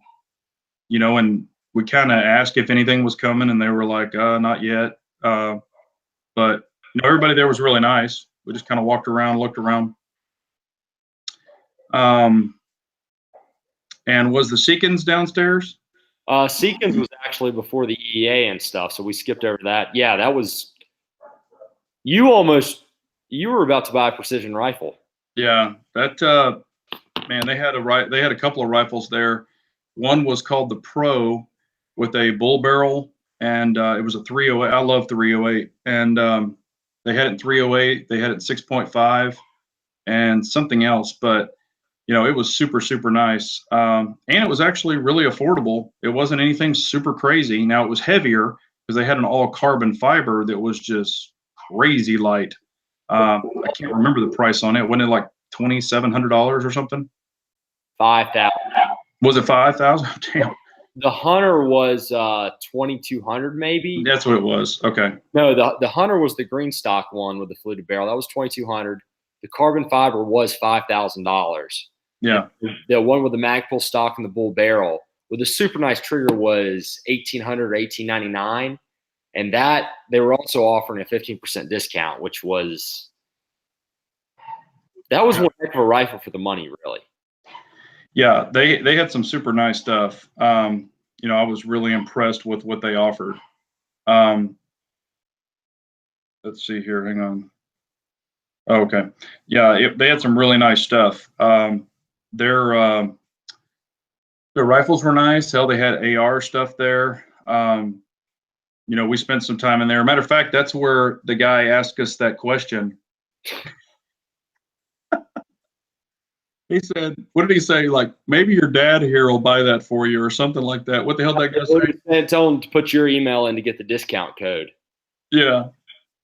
S1: we kind of asked if anything was coming, and they were like, not yet. But everybody there was really nice. We just kind of walked around, looked around. And was the Seekins downstairs?
S2: Seekins was actually before the EEA and stuff, so we skipped over that. Yeah, that was you were about to buy a precision rifle.
S1: Yeah, that man, they had a couple of rifles there. One was called the Pro with a bull barrel, and it was a 308. I love 308, and they had it in 308. They had it in 6.5 and something else, but it was super, super nice. And it was actually really affordable. It wasn't anything super crazy. Now it was heavier because they had an all carbon fiber that was just crazy light. I can't remember the price on it. Wasn't it like $2,700 or something?
S2: 5,000.
S1: Was it 5,000? Damn.
S2: The Hunter was 2,200 maybe.
S1: That's what it was. Okay.
S2: No, the Hunter was the green stock one with the fluted barrel. That was 2,200. The carbon fiber was $5,000.
S1: Yeah.
S2: The one with the Magpul stock and the bull barrel with the super nice trigger was $1,800 or $1,899, and that they were also offering a 15% discount, which was one heck of a rifle for the money, really. Yeah,
S1: they had some super nice stuff. I was really impressed with what they offered. Let's see here. Hang on. Oh, okay. Yeah, they had some really nice stuff. Their rifles were nice. Hell, they had AR stuff there. We spent some time in there. Matter of fact, that's where the guy asked us that question. He said, what did he say? Like, maybe your dad here will buy that for you or something like that. What the hell did that guy say?
S2: Tell him to put your email in to get the discount code.
S1: Yeah.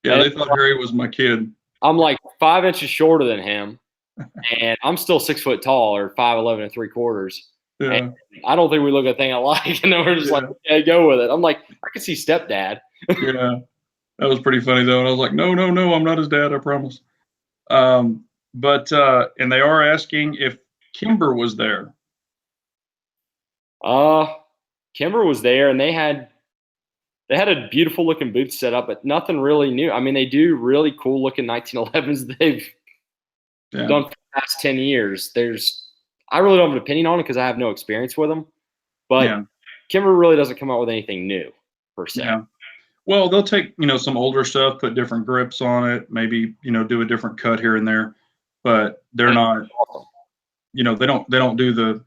S1: Yeah, they thought Harry was my kid.
S2: I'm like 5 inches shorter than him, and I'm still 6 foot tall, or 5'11" and 3/4.
S1: Yeah.
S2: And I don't think we look a thing alike, and then we're just like, okay, go with it. I'm like, I can see stepdad.
S1: Yeah, that was pretty funny though. And I was like, no, I'm not his dad, I promise. But and they are asking if Kimber was there.
S2: Kimber was there, and they had They had a beautiful looking booth set up, but nothing really new. I mean, they do really cool looking 1911s that they've done for the past 10 years. I really don't have an opinion on it because I have no experience with them, but Kimber really doesn't come out with anything new per se.
S1: Yeah. Well, they'll take, some older stuff, put different grips on it, maybe, do a different cut here and there, but they're not, they don't do the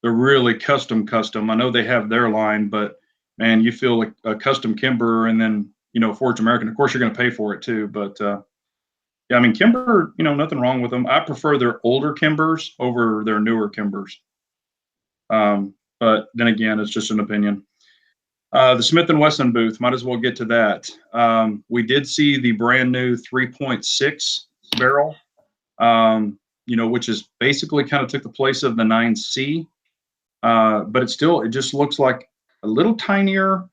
S1: really custom. I know they have their line, but man, you feel like a custom Kimber and then, Forged American, of course you're going to pay for it too. But, yeah, I mean, Kimber, nothing wrong with them. I prefer their older Kimbers over their newer Kimbers. But then again, it's just an opinion. The Smith & Wesson booth, might as well get to that. We did see the brand new 3.6 barrel, which is basically kind of took the place of the 9C. But it just looks like a little tinier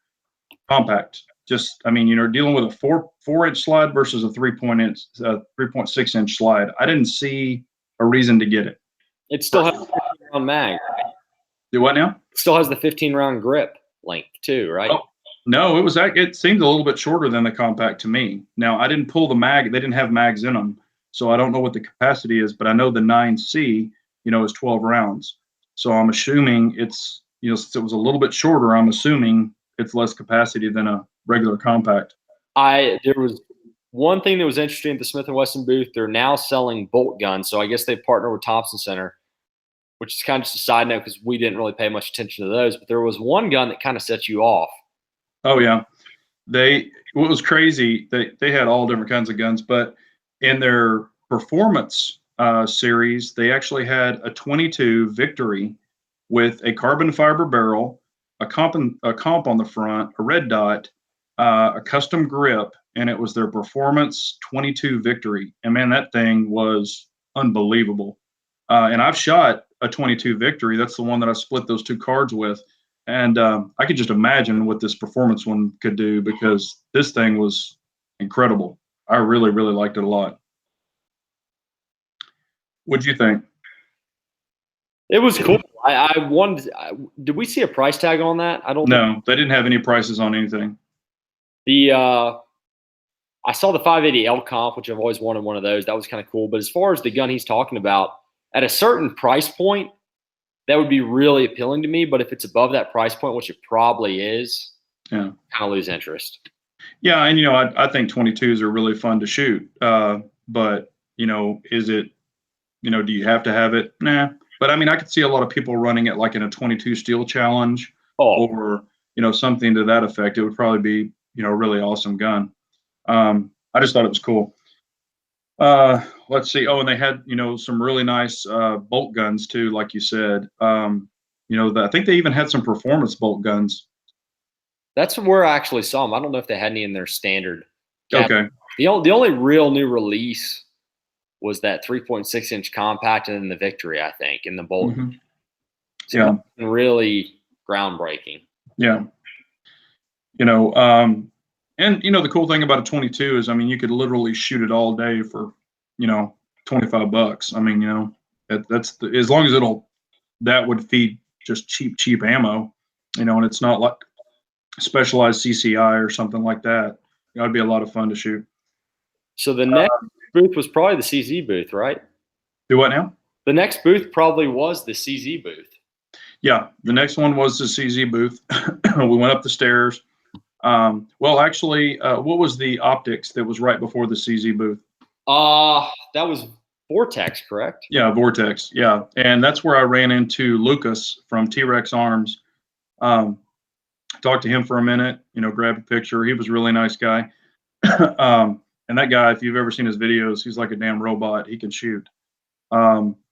S1: compact. You're dealing with a 4-inch slide versus a 3.6 inch slide. I didn't see a reason to get it.
S2: It still has a 15-round mag.
S1: Do what now?
S2: It still has the 15-round grip length too, right?
S1: Oh, no, it seemed a little bit shorter than the compact to me. Now, I didn't pull the mag. They didn't have mags in them, so I don't know what the capacity is, but I know the 9C, is 12 rounds. So I'm assuming since it was a little bit shorter, I'm assuming it's less capacity than a regular compact.
S2: There was one thing that was interesting at the Smith & Wesson booth. They're now selling bolt guns, so I guess they partnered with Thompson Center, which is kind of just a side note because we didn't really pay much attention to those. But there was one gun that kind of sets you off.
S1: Oh, yeah. What was crazy, they had all different kinds of guns, but in their performance series, they actually had a 22 Victory with a carbon fiber barrel, a comp on the front, a red dot, a custom grip, and it was their performance 22 Victory. And man, that thing was unbelievable. And I've shot a 22 Victory. That's the one that I split those two cards with. And I could just imagine what this performance one could do because this thing was incredible. I really, really liked it a lot. What'd you think?
S2: It was cool. I wanted. Did we see a price tag on that? I don't.
S1: No, they didn't have any prices on anything.
S2: I saw the 580 L comp, which I've always wanted one of those. That was kind of cool. But as far as the gun he's talking about, at a certain price point, that would be really appealing to me. But if it's above that price point, which it probably is, kind of lose interest.
S1: Yeah, and I think 22s are really fun to shoot. But is it? Do you have to have it? Nah. But I could see a lot of people running it like in a 22 steel challenge or something to that effect. It would probably be a really awesome gun. I just thought it was cool. Let's see. Oh, and they had some really nice bolt guns too, like you said. I think they even had some performance bolt guns.
S2: That's where I actually saw them. I don't know if they had any in their standard.
S1: Okay.
S2: The only real new release was that 3.6 inch compact and then the Victory, I think, in the bolt.
S1: Mm-hmm.
S2: So really groundbreaking.
S1: Yeah. And the cool thing about a 22 is, you could literally shoot it all day for, $25. That's as long as that would feed just cheap ammo, and it's not like specialized CCI or something like that. That'd be a lot of fun to shoot.
S2: So the next booth was probably the CZ booth, right?
S1: Do what now?
S2: The next booth probably was the CZ booth.
S1: Yeah, the next one was the CZ booth. We went up the stairs. Well, actually, what was the optics that was right before the CZ booth?
S2: That was Vortex, correct?
S1: Yeah, Vortex. Yeah, and that's where I ran into Lucas from T-Rex Arms. Talked to him for a minute. Grabbed a picture. He was a really nice guy. And that guy, if you've ever seen his videos, he's like a damn robot. He can shoot.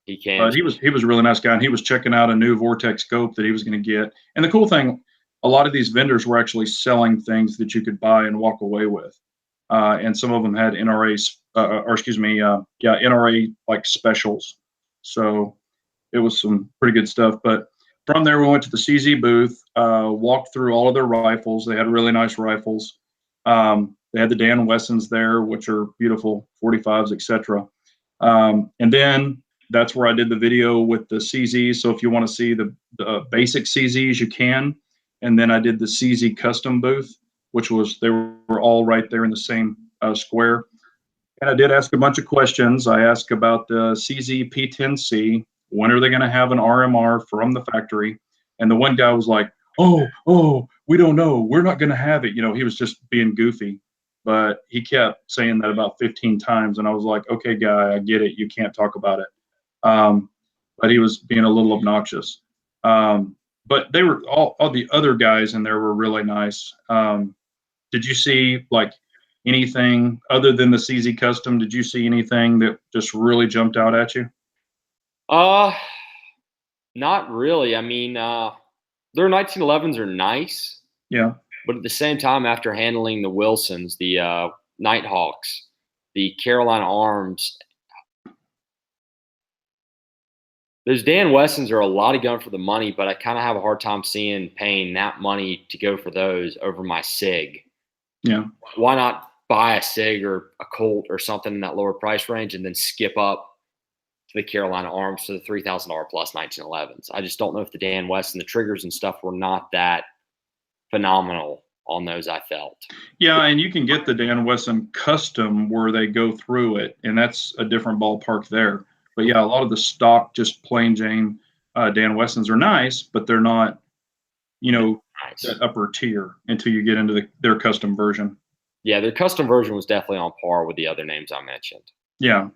S2: He can.
S1: But he was a really nice guy, and he was checking out a new Vortex scope that he was going to get. And the cool thing, a lot of these vendors were actually selling things that you could buy and walk away with. And some of them had NRA like specials. So it was some pretty good stuff. But from there, we went to the CZ booth, walked through all of their rifles. They had really nice rifles. They had the Dan Wessons there, which are beautiful 45s, etc. And then that's where I did the video with the CZs. So if you want to see the basic CZs, you can. And then I did the CZ custom booth. which was they were all right there in the same square. And I did ask a bunch of questions. I asked about the CZ P10C. When are they going to have an RMR from the factory? And the one guy was like, oh, we don't know. We're not going to have it. You know, he was just being goofy. But he kept saying that about 15 times. And I was like, okay, guy, I get it. You can't talk about it. But he was being a little obnoxious. But they were all the other guys in there were really nice. Did you see like anything other than the CZ Custom? Did you see anything that just really jumped out at you?
S2: Not really. I mean, their 1911s are nice.
S1: Yeah.
S2: But at the same time, after handling the Wilsons, the Nighthawks, the Carolina Arms, those Dan Wessons are a lot of gun for the money, but I kind of have a hard time paying that money to go for those over my Sig.
S1: Yeah.
S2: Why not buy a Sig or a Colt or something in that lower price range and then skip up to the Carolina Arms for the $3,000 plus 1911s? I just don't know if the Dan Wesson, the triggers and stuff were not that phenomenal on those, I felt.
S1: Yeah, and you can get the Dan Wesson Custom where they go through it, and that's a different ballpark there. But yeah, a lot of the stock, just plain Jane Dan Wessons are nice, but they're not, you know, nice. That upper tier until you get into their custom version.
S2: Yeah, their custom version was definitely on par with the other names I mentioned.
S1: Yeah.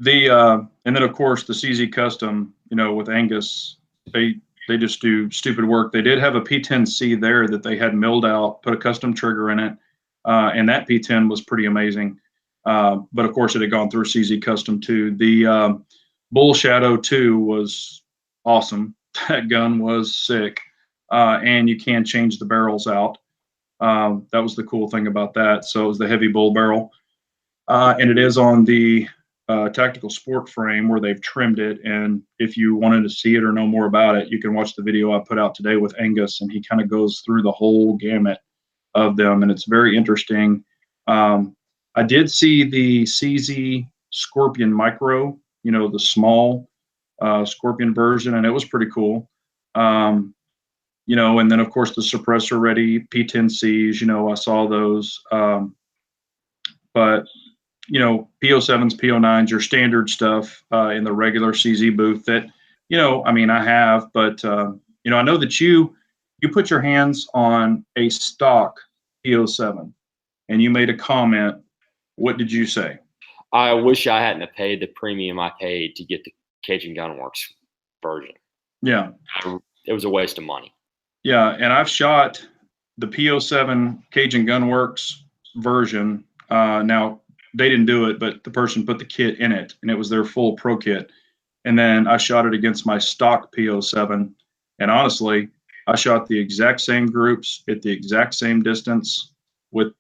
S1: And then of course the CZ Custom, you know, with Angus, they just do stupid work. They did have a P10C there that they had milled out, put a custom trigger in it, and that P10 was pretty amazing. But of course, it had gone through CZ Custom too. The Bull Shadow 2 was awesome. That gun was sick, and you can change the barrels out. That was the cool thing about that. So it was the heavy bull barrel, and it is on the tactical sport frame where they've trimmed it. And if you wanted to see it or know more about it, you can watch the video I put out today with Angus, and he kind of goes through the whole gamut of them, and it's very interesting. I did see the CZ Scorpion Micro, you know, the small Scorpion version, and it was pretty cool. You know, and then of course the suppressor ready P10Cs, you know, I saw those. But you know, PO7s, PO9s, your standard stuff in the regular CZ booth that, you know, I mean, I have, but, you know, I know that you put your hands on a stock PO7 and you made a comment. What did you say?
S2: I wish I hadn't have paid the premium I paid to get the Cajun Gunworks version.
S1: Yeah.
S2: It was a waste of money.
S1: Yeah. And I've shot the PO7 Cajun Gunworks version. Now, they didn't do it, but the person put the kit in it, and it was their full pro kit. And then I shot it against my stock PO7. And honestly, I shot the exact same groups at the exact same distance with,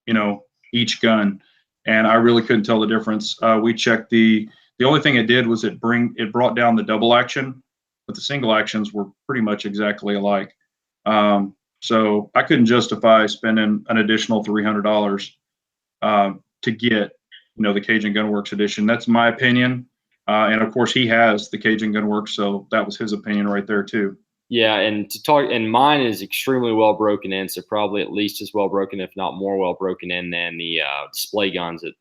S1: you know, each gun. And I really couldn't tell the difference. We checked the only thing it did was it brought down the double action, but the single actions were pretty much exactly alike. So I couldn't justify spending an additional $300 to get, you know, the Cajun Gunworks edition. That's my opinion. And of course he has the Cajun Gunworks, so that was his opinion right there too.
S2: Yeah, and mine is extremely well broken in, so probably at least as well broken, if not more well broken in than the display guns at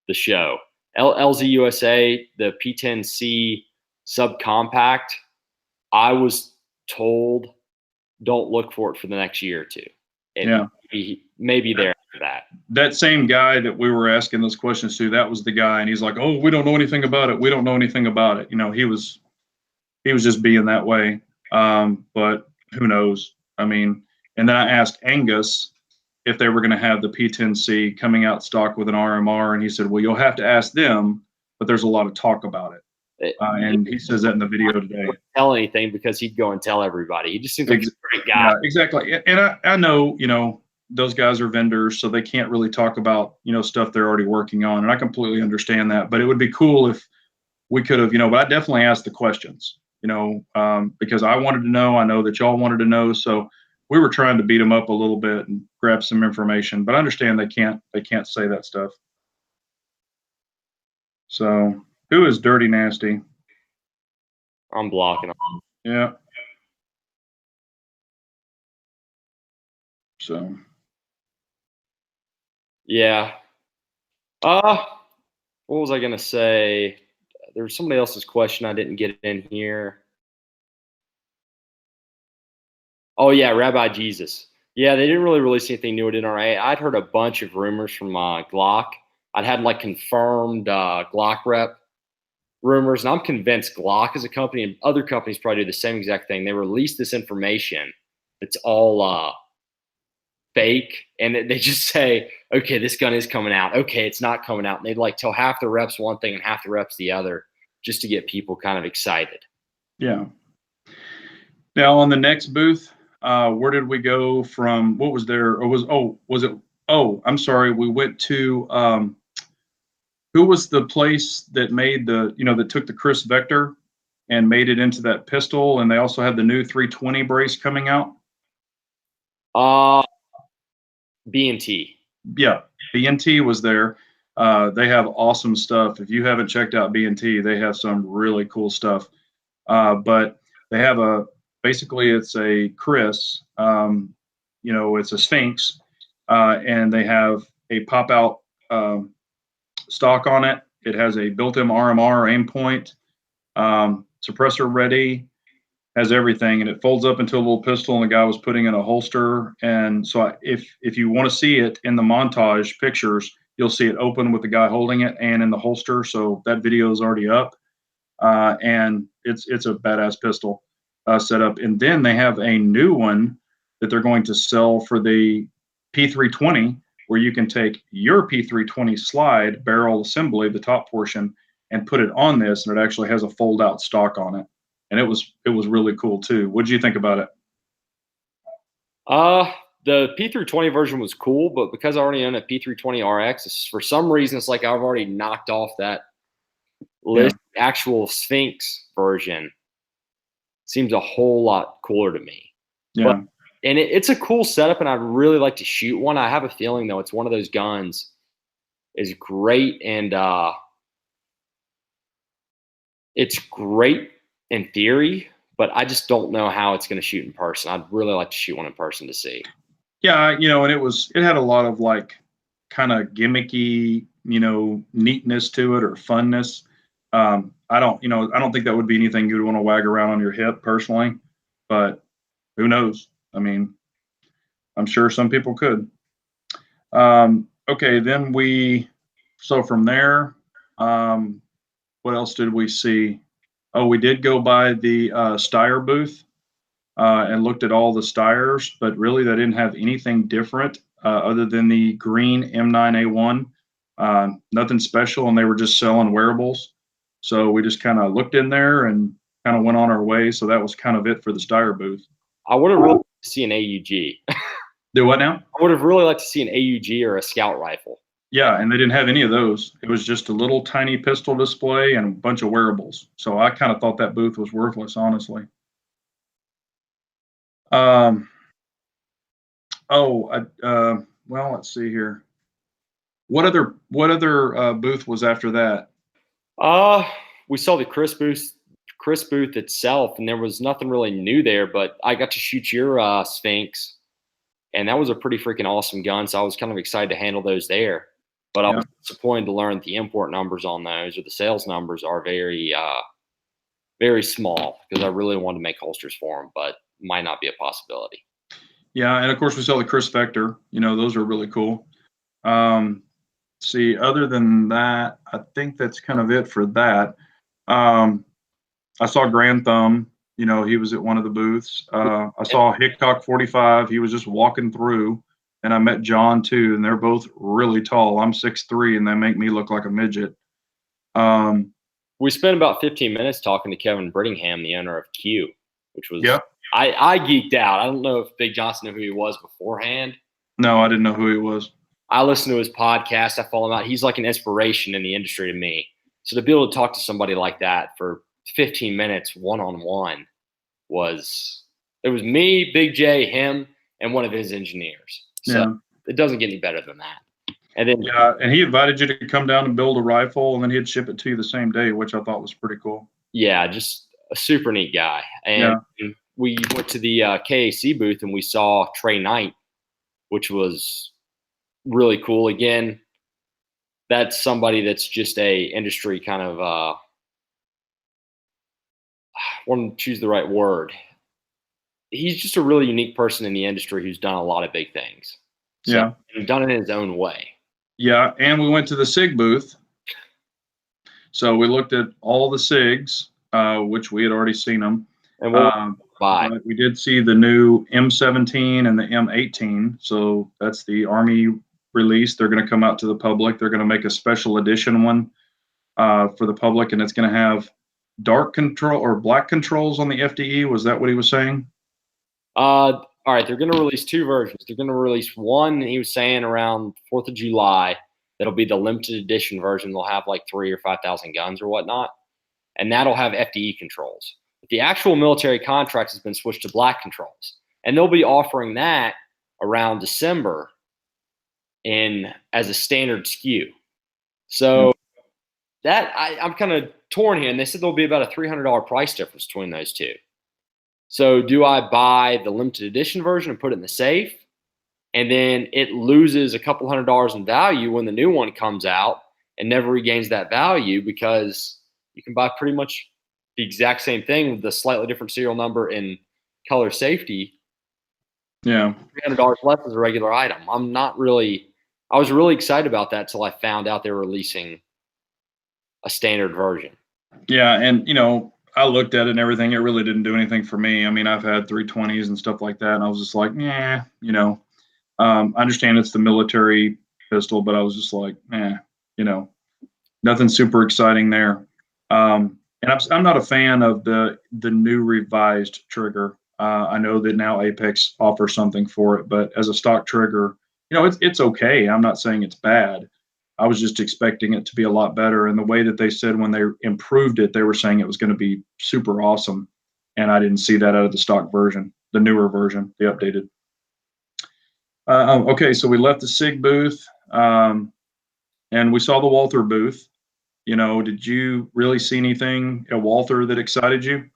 S2: the show. LZ USA, the P10C subcompact, I was told don't look for it for the next year or two. Maybe there after that. That
S1: same guy that we were asking those questions to, that was the guy, and he's like, "Oh, we don't know anything about it. We don't know anything about it." You know, he was just being that way. But who knows? I mean, and then I asked Angus if they were going to have the P10C coming out stock with an RMR, and he said, "Well, you'll have to ask them, but there's a lot of talk about it." And he says that in the video today.
S2: Tell anything because he'd go and tell everybody. He just seems like a great guy.
S1: Yeah, exactly. And I know, you know, those guys are vendors, so they can't really talk about, you know, stuff they're already working on. And I completely understand that. But it would be cool if we could have, you know, but I definitely asked the questions, you know, because I wanted to know. I know that y'all wanted to know. So we were trying to beat them up a little bit and grab some information. But I understand they can't say that stuff. So who is Dirty Nasty?
S2: I'm blocking them.
S1: Yeah. So.
S2: Yeah. What was I gonna say? There was somebody else's question I didn't get in here. Oh yeah, Rabbi Jesus. Yeah, they didn't really release anything new at NRA. I'd heard a bunch of rumors from Glock. I'd had like confirmed Glock rep rumors, and I'm convinced Glock as a company and other companies probably do the same exact thing. They release this information. It's all fake, and they just say, okay, this gun is coming out. Okay, it's not coming out. And they'd like tell half the reps one thing and half the reps the other just to get people kind of excited.
S1: Yeah. Now on the next booth, where did we go from? What was there? I'm sorry. We went to, who was the place that made that took the Chris Vector and made it into that pistol? And they also had the new 320 brace coming out.
S2: B&T.
S1: Yeah. B&T was there. They have awesome stuff. If you haven't checked out B&T, they have some really cool stuff. But they have basically it's a Chris, it's a Sphinx, and they have a pop out stock on it. It has a built-in RMR aim point, suppressor ready, has everything, and it folds up into a little pistol, and the guy was putting in a holster. And so if you want to see it in the montage pictures, you'll see it open with the guy holding it and in the holster. So that video is already up, and it's a badass pistol setup. And then they have a new one that they're going to sell for the P320, where you can take your P320 slide barrel assembly, the top portion, and put it on this, and it actually has a fold out stock on it. And it was really cool too. What did you think about it?
S2: The P320 version was cool, but because I already own a P320 RX, for some reason it's like I've already knocked off that list. Yeah. Actual Sphinx version seems a whole lot cooler to me.
S1: Yeah.
S2: And it's a cool setup, and I'd really like to shoot one. I have a feeling though it's one of those guns is great, and it's great in theory, but I just don't know how it's going to shoot in person. I'd really like to shoot one in person to see.
S1: Yeah, and it had a lot of like kind of gimmicky, neatness to it or funness. I don't think that would be anything you'd want to wag around on your hip personally, but who knows? I mean, I'm sure some people could. Okay, then so from there, what else did we see? Oh, we did go by the Steyr booth and looked at all the Steyrs, but really they didn't have anything different other than the green M9A1. Nothing special, and they were just selling wearables. So we just kind of looked in there and kind of went on our way. So that was kind of it for the Steyr booth.
S2: I would have really liked to see an AUG.
S1: Do what now?
S2: I would have really liked to see an AUG or a scout rifle.
S1: Yeah, and they didn't have any of those. It was just a little tiny pistol display and a bunch of wearables. So I kind of thought that booth was worthless, honestly. Well, let's see here. What other booth was after that?
S2: We saw the Chris booth itself, and there was nothing really new there, but I got to shoot your Sphinx, and that was a pretty freaking awesome gun, so I was kind of excited to handle those there. But I was disappointed to learn that the import numbers on those, or the sales numbers, are very, very small, because I really wanted to make holsters for them, but might not be a possibility.
S1: Yeah, and of course we saw the Chris Vector. Those are really cool. See, other than that, I think that's kind of it for that. I saw Grand Thumb. He was at one of the booths. I saw Hickok 45. He was just walking through, and I met John too, and they're both really tall. I'm 6'3", and they make me look like a midget.
S2: We spent about 15 minutes talking to Kevin Brittingham, the owner of Q, which was I geeked out. I don't know if Big Johnson knew who he was beforehand.
S1: No, I didn't know who he was.
S2: I listened to his podcast. I follow him out. He's like an inspiration in the industry to me. So to be able to talk to somebody like that for 15 minutes one-on-one was me, Big J, him, and one of his engineers. So it doesn't get any better than that. And then
S1: and he invited you to come down and build a rifle, and then he'd ship it to you the same day, which I thought was pretty cool.
S2: Yeah, just a super neat guy. And we went to the KAC booth, and we saw Trey Knight which was really cool. Again, that's somebody that's just a industry kind of I want to choose the right word. He's just a really unique person in the industry who's done a lot of big things. So,
S1: Yeah.
S2: and done it in his own way.
S1: Yeah. And we went to the SIG booth. So we looked at all the SIGs, which we had already seen them.
S2: And
S1: but we did see the new M17 and the M18. So that's the Army release. They're going to come out to the public. They're going to make a special edition one for the public, and it's going to have dark control or black controls on the FDE. Was that what he was saying?
S2: All right, they're going to release two versions. They're going to release one, he was saying, around 4th of July. That'll be the limited edition version. They'll have like 3,000 or 5,000 guns or whatnot, and that'll have FDE controls. But the actual military contracts has been switched to black controls, and they'll be offering that around December as a standard SKU. So that I'm kind of torn here, and they said there'll be about a $300 price difference between those two. So do I buy the limited edition version and put it in the safe, and then it loses a couple $100 in value when the new one comes out and never regains that value because you can buy pretty much the exact same thing with the slightly different serial number and color safety.
S1: Yeah.
S2: $300 less as a regular item. I was really excited about that till I found out they were releasing a standard version.
S1: Yeah. And, I looked at it and everything. It really didn't do anything for me. I mean, I've had 320s and stuff like that, and I was just like, I understand it's the military pistol, but I was just like, nothing super exciting there. And I'm not a fan of the new revised trigger. I know that now Apex offers something for it, but as a stock trigger, it's okay. I'm not saying it's bad. I was just expecting it to be a lot better. And the way that they said when they improved it, they were saying it was going to be super awesome. And I didn't see that out of the stock version, the newer version, the updated. Okay, so we left the SIG booth and we saw the Walther booth. Did you really see anything at Walther that excited you?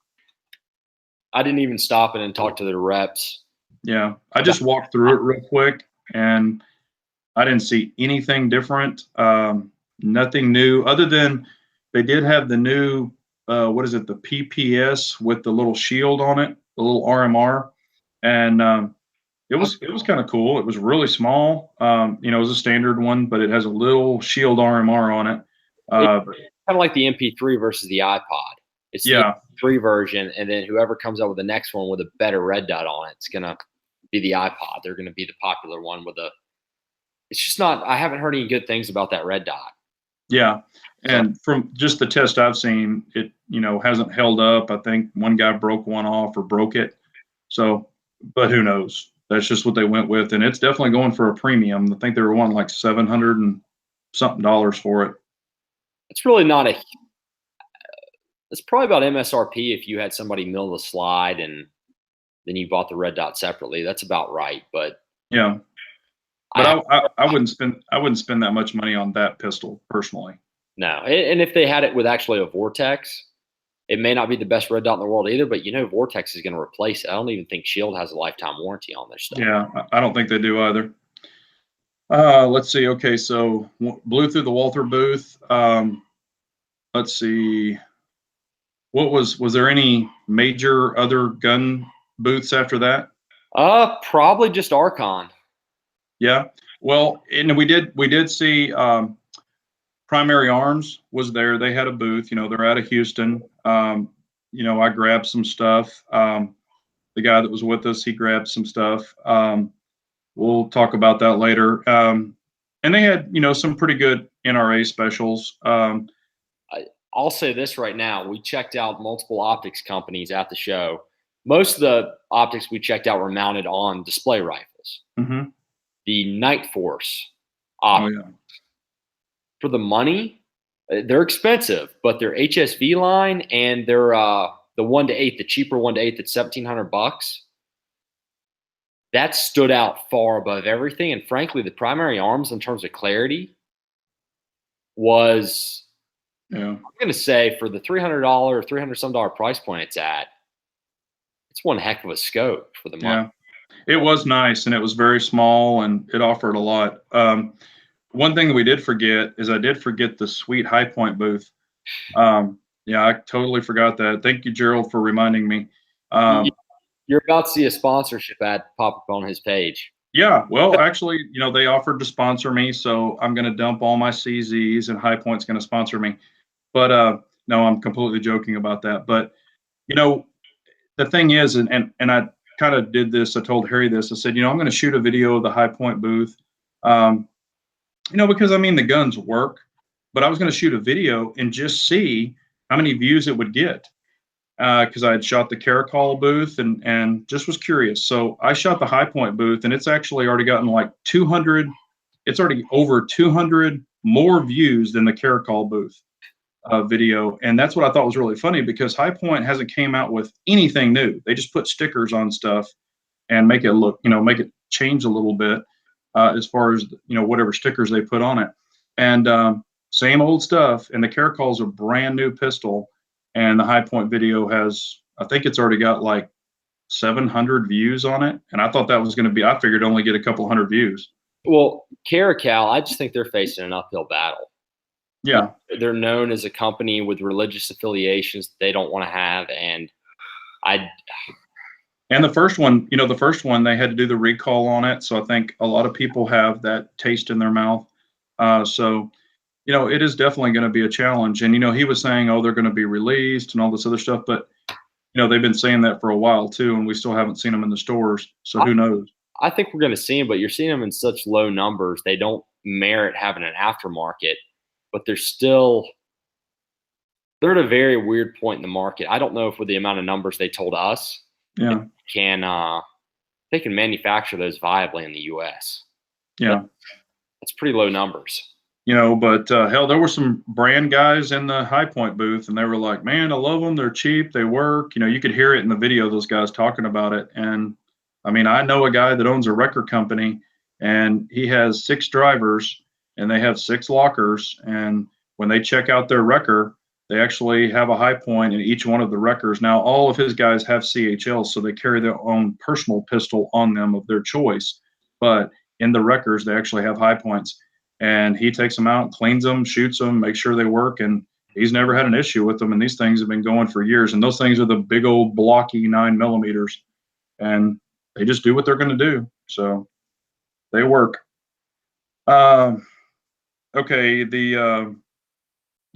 S2: I didn't even stop in and talk to the reps.
S1: Yeah, I just walked through it real quick, and I didn't see anything different, nothing new, other than they did have the new, the PPS with the little shield on it, the little RMR, and it was kind of cool. It was really small. It was a standard one, but it has a little shield RMR on it.
S2: It's kind of like the MP3 versus the iPod. It's the MP3 version, and then whoever comes up with the next one with a better red dot on it, it's going to be the iPod. They're going to be the popular one with a – it's just not – I haven't heard any good things about that red dot.
S1: Yeah, and from just the test I've seen, it, hasn't held up. I think one guy broke one off or broke it. So, but who knows? That's just what they went with, and it's definitely going for a premium. I think they were wanting like $700 and something for it.
S2: It's really not it's probably about MSRP if you had somebody mill the slide and then you bought the red dot separately. That's about right. But
S1: yeah, but I wouldn't spend that much money on that pistol personally.
S2: No, and if they had it with actually a Vortex, it may not be the best red dot in the world either. But Vortex is going to replace it. I don't even think Shield has a lifetime warranty on their stuff.
S1: Yeah, I don't think they do either. Let's see. Okay, so blew through the Walther booth. Let's see. What was there any major other gun booths after that?
S2: Probably just Arcon.
S1: Yeah. Well, and we did see Primary Arms was there. They had a booth. They're out of Houston. I grabbed some stuff. The guy that was with us, he grabbed some stuff. We'll talk about that later. And they had, some pretty good NRA specials.
S2: I'll say this right now. We checked out multiple optics companies at the show. Most of the optics we checked out were mounted on display rifles.
S1: Mm-hmm.
S2: The Night Force optics.
S1: Oh, yeah.
S2: For the money, they're expensive, but their HSV line and their the 1-8, the cheaper 1-8 that's $1,700, that stood out far above everything. And frankly, the Primary Arms in terms of clarity was, I'm going to say, for the $300, $300 some price point it's one heck of a scope for the money.
S1: It was nice, and it was very small, and it offered a lot. One thing we did forget is I did forget the sweet High Point booth. Yeah, I totally forgot that. Thank you, Gerald, for reminding me.
S2: You're about to see a sponsorship ad pop up on his page.
S1: Yeah, well, actually, they offered to sponsor me, so I'm going to dump all my CZs, and High Point's going to sponsor me. But no, I'm completely joking about that. But the thing is, and I kind of did this. I told Harry this. I said, I'm going to shoot a video of the High Point booth. Because the guns work, but I was going to shoot a video and just see how many views it would get. Because I had shot the Caracal booth and just was curious. So I shot the High Point booth, and it's actually already gotten like 200. It's already over 200 more views than the Caracal booth video, and that's what I thought was really funny, because High Point hasn't came out with anything new. They just put stickers on stuff and make it look, make it change a little bit as far as whatever stickers they put on it, and same old stuff. And the Caracal's a brand new pistol. And the High Point video has, I think it's already got like 700 views on it. And I thought that was going to be, I figured only get a couple hundred views.
S2: Well, Caracal, I just think they're facing an uphill battle.
S1: Yeah.
S2: They're known as a company with religious affiliations they don't want to have. And
S1: the first one, they had to do the recall on it. So I think a lot of people have that taste in their mouth. So it is definitely going to be a challenge. And, he was saying, oh, they're going to be released and all this other stuff. But, they've been saying that for a while, too, and we still haven't seen them in the stores. So who knows?
S2: I think we're going to see them, but you're seeing them in such low numbers. They don't merit having an aftermarket, but they're at a very weird point in the market. I don't know if with the amount of numbers they told us, they can manufacture those viably in the U.S.
S1: Yeah.
S2: That's pretty low numbers.
S1: But hell, there were some brand guys in the High Point booth, and they were like, man, I love them. They're cheap. They work. You could hear it in the video, those guys talking about it. And I know a guy that owns a wrecker company, and he has 6 drivers, and they have 6 lockers. And when they check out their wrecker, they actually have a High Point in each one of the wreckers. Now, all of his guys have CHLs, so they carry their own personal pistol on them of their choice. But in the wreckers, they actually have High Points. And he takes them out, cleans them, shoots them, makes sure they work, and he's never had an issue with them. And these things have been going for years. And those things are the big old blocky 9mm, and they just do what they're going to do. So they work. Okay, the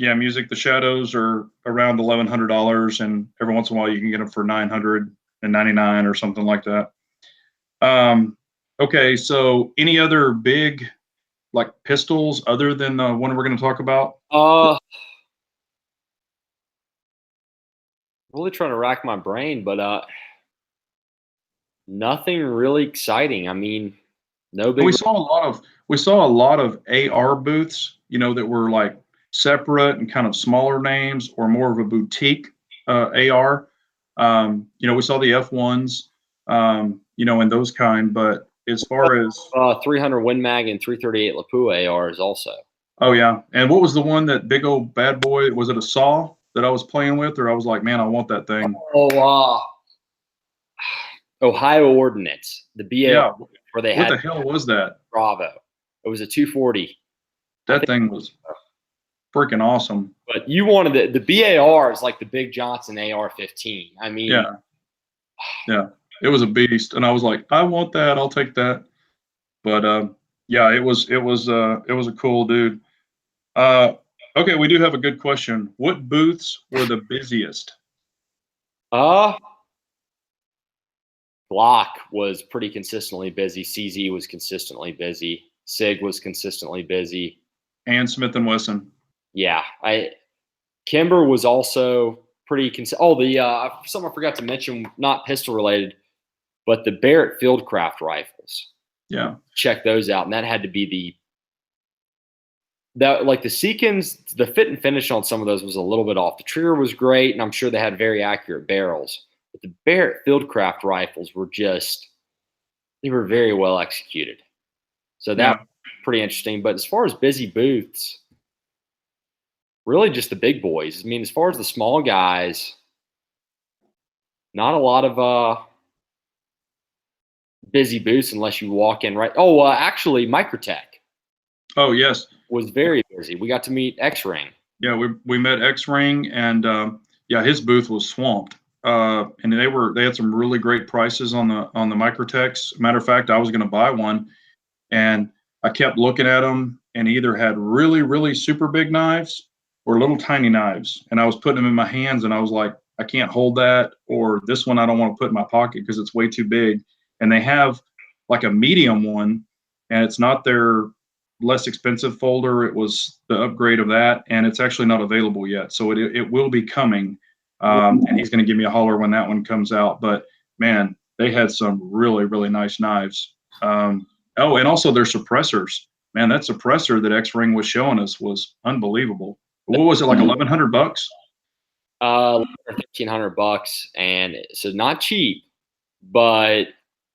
S1: music. The Shadows are around $1,100, and every once in a while you can get them for $999 or something like that. Okay, so any other big pistols other than the one we're going to talk about?
S2: Really trying to rack my brain, but nothing really exciting. No big.
S1: We saw a lot of AR booths, that were separate and kind of smaller names, or more of a boutique AR. We saw the F1s, and those kind, but as far as
S2: 300 Win Mag and 338 Lapua ARs also.
S1: Oh yeah, and what was the one, that big old bad boy? Was it a Saw that I was playing with, or I was like, man, I want that thing?
S2: Ohio Ordnance, the BA, where they
S1: had. What the hell was that?
S2: Bravo. It was a 240.
S1: That thing was freaking awesome.
S2: But you wanted the BAR is like the Big Johnson AR-15.
S1: Yeah. It was a beast, and I was like, I want that. I'll take that. But it was a cool dude. Okay, we do have a good question. What booths were the busiest?
S2: Glock was pretty consistently busy. CZ was consistently busy. Sig was consistently busy.
S1: And Smith & Wesson.
S2: Yeah, Kimber was also pretty something I forgot to mention, not pistol related, but the Barrett Fieldcraft rifles.
S1: Yeah.
S2: Check those out. And that had to be the Seekins, the fit and finish on some of those was a little bit off. The trigger was great, and I'm sure they had very accurate barrels. But the Barrett Fieldcraft rifles were they were very well executed. So that was pretty interesting. But as far as busy booths, really just the big boys. As far as the small guys, not a lot of busy booths unless you walk in right. Oh, actually, Microtech
S1: Oh, yes.
S2: was very busy. We got to meet X-Ring.
S1: Yeah, we met X-Ring, and yeah, his booth was swamped. And they had some really great prices on the Microtechs. Matter of fact, I was going to buy one, and I kept looking at them, and either had really, really super big knives or little tiny knives. And I was putting them in my hands, and I was like, I can't hold that, or this one I don't want to put in my pocket because it's way too big. And they have like a medium one, and it's not their less expensive folder. It was the upgrade of that, and it's actually not available yet. So it will be coming. And he's going to give me a holler when that one comes out. But man, they had some really, really nice knives. Oh, and also their suppressors. Man, that suppressor that X-Ring was showing us was unbelievable. What was it, like $1,100?
S2: $1,300, and so not cheap, but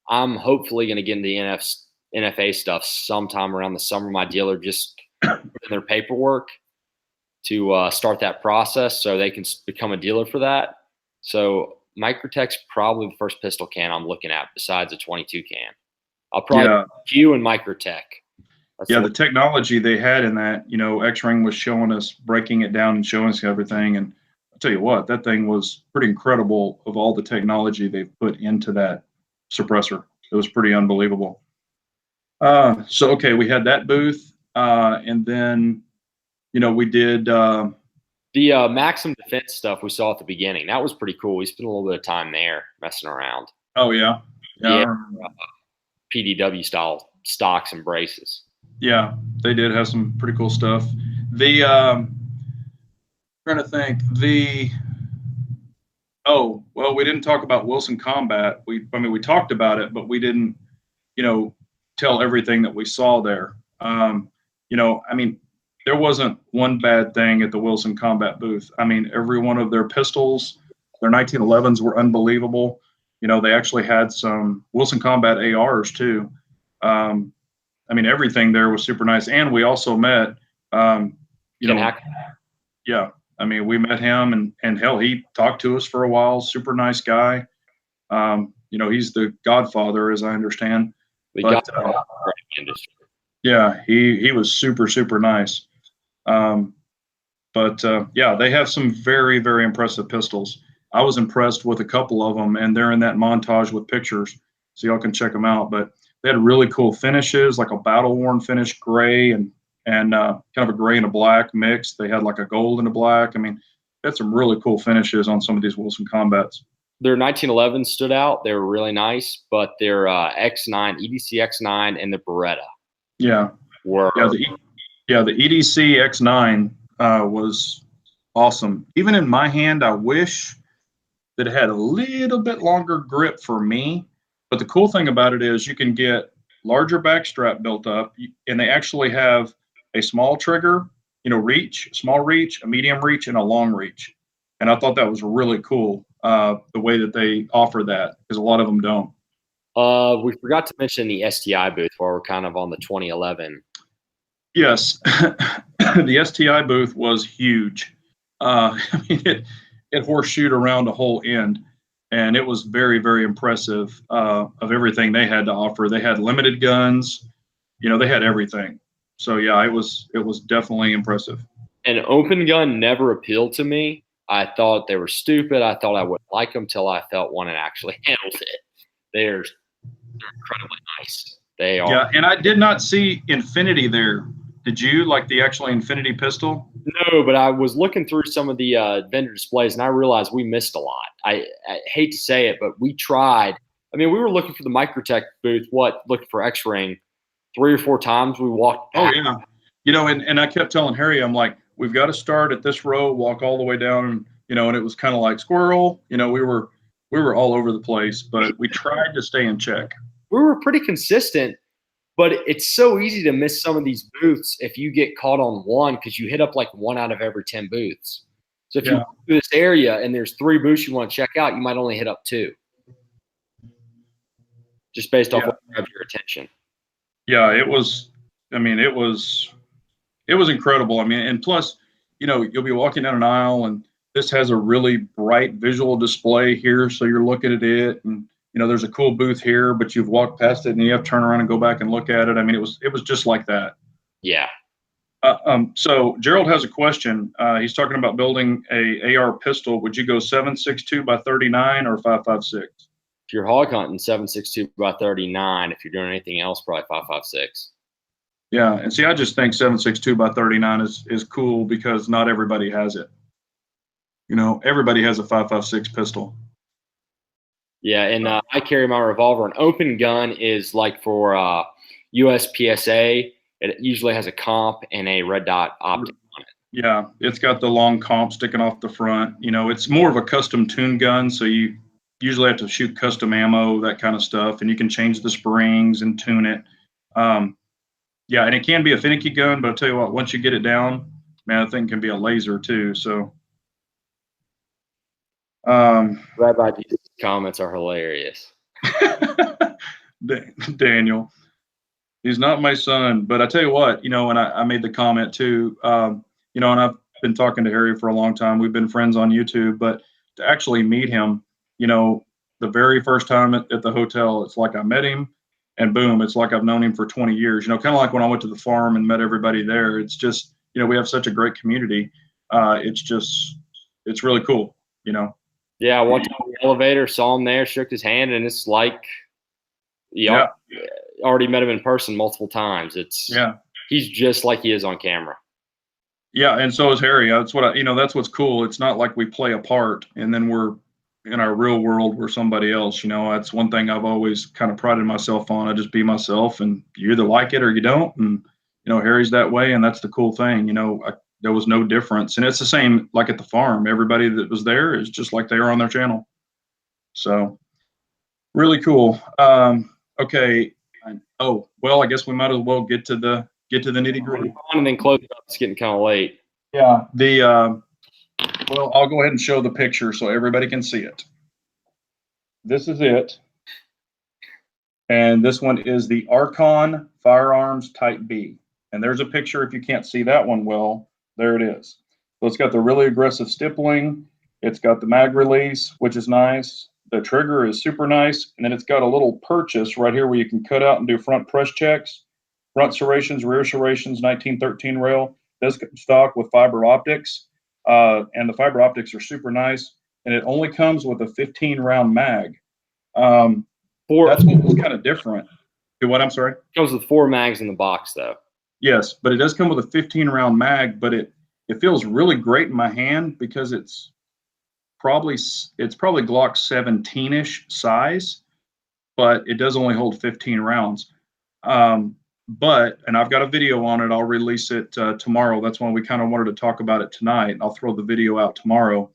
S2: I'm hopefully going to get into the NFA stuff sometime around the summer. My dealer just put in their paperwork to start that process so they can become a dealer for that. So Microtech's probably the first pistol can I'm looking at besides a 22 can. I'll probably Q and Microtech.
S1: The technology they had in that, X-Ring was showing us, breaking it down and showing us everything. And I'll tell you what, that thing was pretty incredible of all the technology they've put into that suppressor. It was pretty unbelievable. So, okay, we had that booth. And then, we did
S2: the Maxim Defense stuff we saw at the beginning. That was pretty cool. We spent a little bit of time there messing around.
S1: Oh, yeah. Yeah.
S2: PDW style stocks and braces.
S1: Yeah, they did have some pretty cool stuff. Trying to think, we didn't talk about Wilson Combat. We talked about it, but we didn't, tell everything that we saw there. There wasn't one bad thing at the Wilson Combat booth. Every one of their pistols, their 1911s were unbelievable. They actually had some Wilson Combat ARs too. Everything there was super nice. And we also met, we met him, and hell, he talked to us for a while. Super nice guy. He's the godfather, as I understand.
S2: Industry.
S1: Yeah, he was super, super nice. They have some very, very impressive pistols. I was impressed with a couple of them, and they're in that montage with pictures, so y'all can check them out. But they had really cool finishes, like a battle-worn finish, gray and kind of a gray and a black mix. They had like a gold and a black. They had some really cool finishes on some of these Wilson Combats.
S2: Their 1911 stood out. They were really nice, but their X9, EDC X9, and the Beretta.
S1: Yeah. The EDC X9 was awesome. Even in my hand, I wish that it had a little bit longer grip for me. But the cool thing about it is you can get larger backstrap built up, and they actually have a small trigger, small reach, a medium reach, and a long reach. And I thought that was really cool, the way that they offer that, because a lot of them don't.
S2: We forgot to mention the STI booth while we're kind of on the 2011.
S1: Yes, the STI booth was huge. It horseshoed around a whole end, and it was very, very impressive of everything they had to offer. They had limited guns, they had everything. So yeah, it was definitely impressive.
S2: An open gun never appealed to me. I thought they were stupid. I thought I wouldn't like them till I felt one and actually handled it. They're incredibly nice. They are.
S1: Yeah, and I did not see Infinity there. Did you, like the actual Infinity pistol?
S2: No, but I was looking through some of the vendor displays, and I realized we missed a lot. I hate to say it, but we tried. We were looking for the Microtech booth, looking for X-Ring 3 or 4 times. We walked back.
S1: Oh, yeah. And I kept telling Harry, I'm like, we've got to start at this row, walk all the way down, and it was kind of like squirrel. We were all over the place, but we tried to stay in check.
S2: We were pretty consistent, but it's so easy to miss some of these booths if you get caught on one, because you hit up like 1 out of every 10 booths. So if you go to this area and there's 3 booths you want to check out, you might only hit up 2, just based off what grabs your attention.
S1: Yeah, it was incredible. And plus, you'll be walking down an aisle, and this has a really bright visual display here, so you're looking at it, and you know, there's a cool booth here, but you've walked past it and you have to turn around and go back and look at it. I mean, it was just like that.
S2: Yeah.
S1: So Gerald has a question. He's talking about building a AR pistol. Would you go 7.62 by 39 or 5.56?
S2: If you're hog hunting, 7.62 by 39. If you're doing anything else, probably 5.56.
S1: Yeah, and see, I just think 7.62 by 39 is cool because not everybody has it. You know, everybody has a 5.56 pistol.
S2: Yeah, and I carry my revolver. An open gun is like for USPSA. It usually has a comp and a red dot optic on it.
S1: Yeah, it's got the long comp sticking off the front. You know, it's more of a custom tuned gun, so you usually have to shoot custom ammo, that kind of stuff, and you can change the springs and tune it. Yeah, and it can be a finicky gun, but I'll tell you what, once you get it down, man, the thing can be a laser too. So,
S2: Rabbi Jesus' comments are hilarious.
S1: Daniel, he's not my son, but I tell you what, you know, and I made the comment too, you know, and I've been talking to Harry for a long time. We've been friends on YouTube, but to actually meet him, you know, the very first time at the hotel, it's like I met him. And boom, it's like I've known him for 20 years. You know, kind of like when I went to the farm and met everybody there. It's just, you know, we have such a great community. It's really cool, you know.
S2: Yeah, I went to the elevator, saw him there, shook his hand, and it's like, already met him in person multiple times. He's just like he is on camera.
S1: Yeah, and so is Harry. That's what that's what's cool. It's not like we play a part and then we're in our real world we're somebody else. You know, that's one thing I've always kind of prided myself on. I just be myself, and you either like it or you don't. And you know, Harry's that way, and that's the cool thing. You know, there was no difference, and it's the same like at the farm. Everybody that was there is just like they are on their channel. So really cool. Okay. Oh well, I guess we might as well get to the nitty gritty
S2: and then close it up. It's getting kind of late.
S1: Yeah. Well, I'll go ahead and show the picture so everybody can see it. This is it. And this one is the Arcon Firearms Type B. And there's a picture. If you can't see that one well, there it is. So it's got the really aggressive stippling. It's got the mag release, which is nice. The trigger is super nice. And then it's got a little purchase right here where you can cut out and do front press checks, front serrations, rear serrations, 1913 rail. This stock with fiber optics. And the fiber optics are super nice, and it only comes with a 15-round mag. That's what was kind of different. What? I'm sorry?
S2: It comes with 4 mags in the box, though.
S1: Yes, but it does come with a 15-round mag, but it feels really great in my hand because it's probably Glock 17-ish size, but it does only hold 15 rounds. And I've got a video on it. I'll release it tomorrow. That's why we kind of wanted to talk about it tonight. I'll throw the video out tomorrow.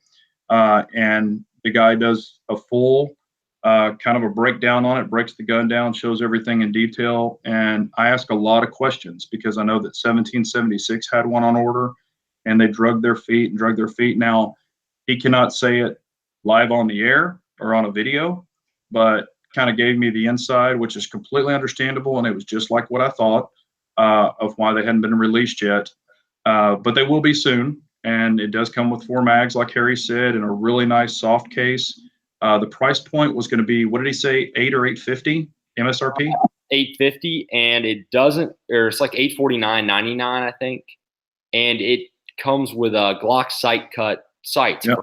S1: And the guy does a full kind of a breakdown on it, breaks the gun down, shows everything in detail. And I ask a lot of questions because I know that 1776 had one on order and they drug their feet. Now, he cannot say it live on the air or on a video, but kind of gave me the inside, which is completely understandable. And it was just like what I thought of why they hadn't been released yet. But they will be soon. And it does come with 4 mags, like Harry said, in a really nice soft case. The price point was going to be, what did he say, $8 or $850 MSRP?
S2: $850, and it's like $849.99, I think. And it comes with a Glock sight cut sights.
S1: Yep.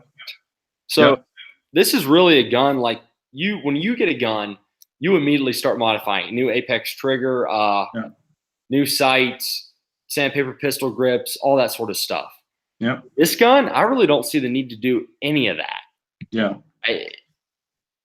S2: So this is really a gun like, when you get a gun, you immediately start modifying it. New apex trigger, new sights, sandpaper pistol grips, all that sort of stuff.
S1: Yeah.
S2: This gun, I really don't see the need to do any of that.
S1: Yeah.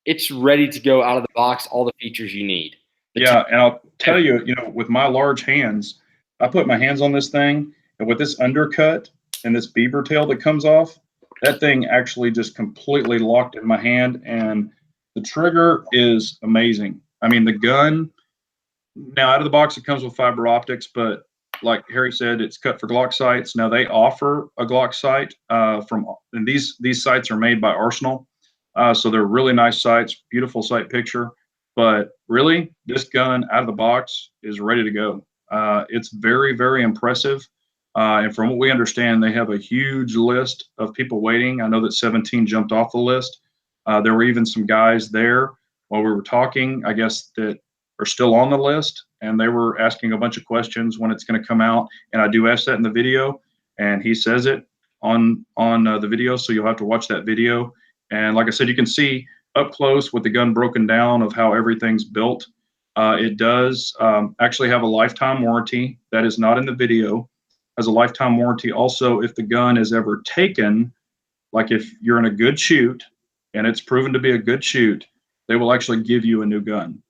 S2: It's ready to go out of the box, all the features you need.
S1: And I'll tell you, you know, with my large hands, I put my hands on this thing, and with this undercut and this beaver tail that comes off, that thing actually just completely locked in my hand, and the trigger is amazing. I mean, the gun, now out of the box, it comes with fiber optics, but like Harry said, it's cut for Glock sights. Now they offer a Glock sight and these sights are made by Arsenal. So they're really nice sights, beautiful sight picture. But really, this gun out of the box is ready to go. It's very, very impressive. And from what we understand, they have a huge list of people waiting. I know that 17 jumped off the list. There were even some guys there while we were talking, I guess, that are still on the list, and they were asking a bunch of questions when it's going to come out. And I do ask that in the video, and he says it on the video, so you'll have to watch that video. And like I said, you can see up close with the gun broken down of how everything's built. It does actually have a lifetime warranty. That is not in the video. Has a lifetime warranty. Also, if the gun is ever taken, like if you're in a good shoot and it's proven to be a good shoot, they will actually give you a new gun.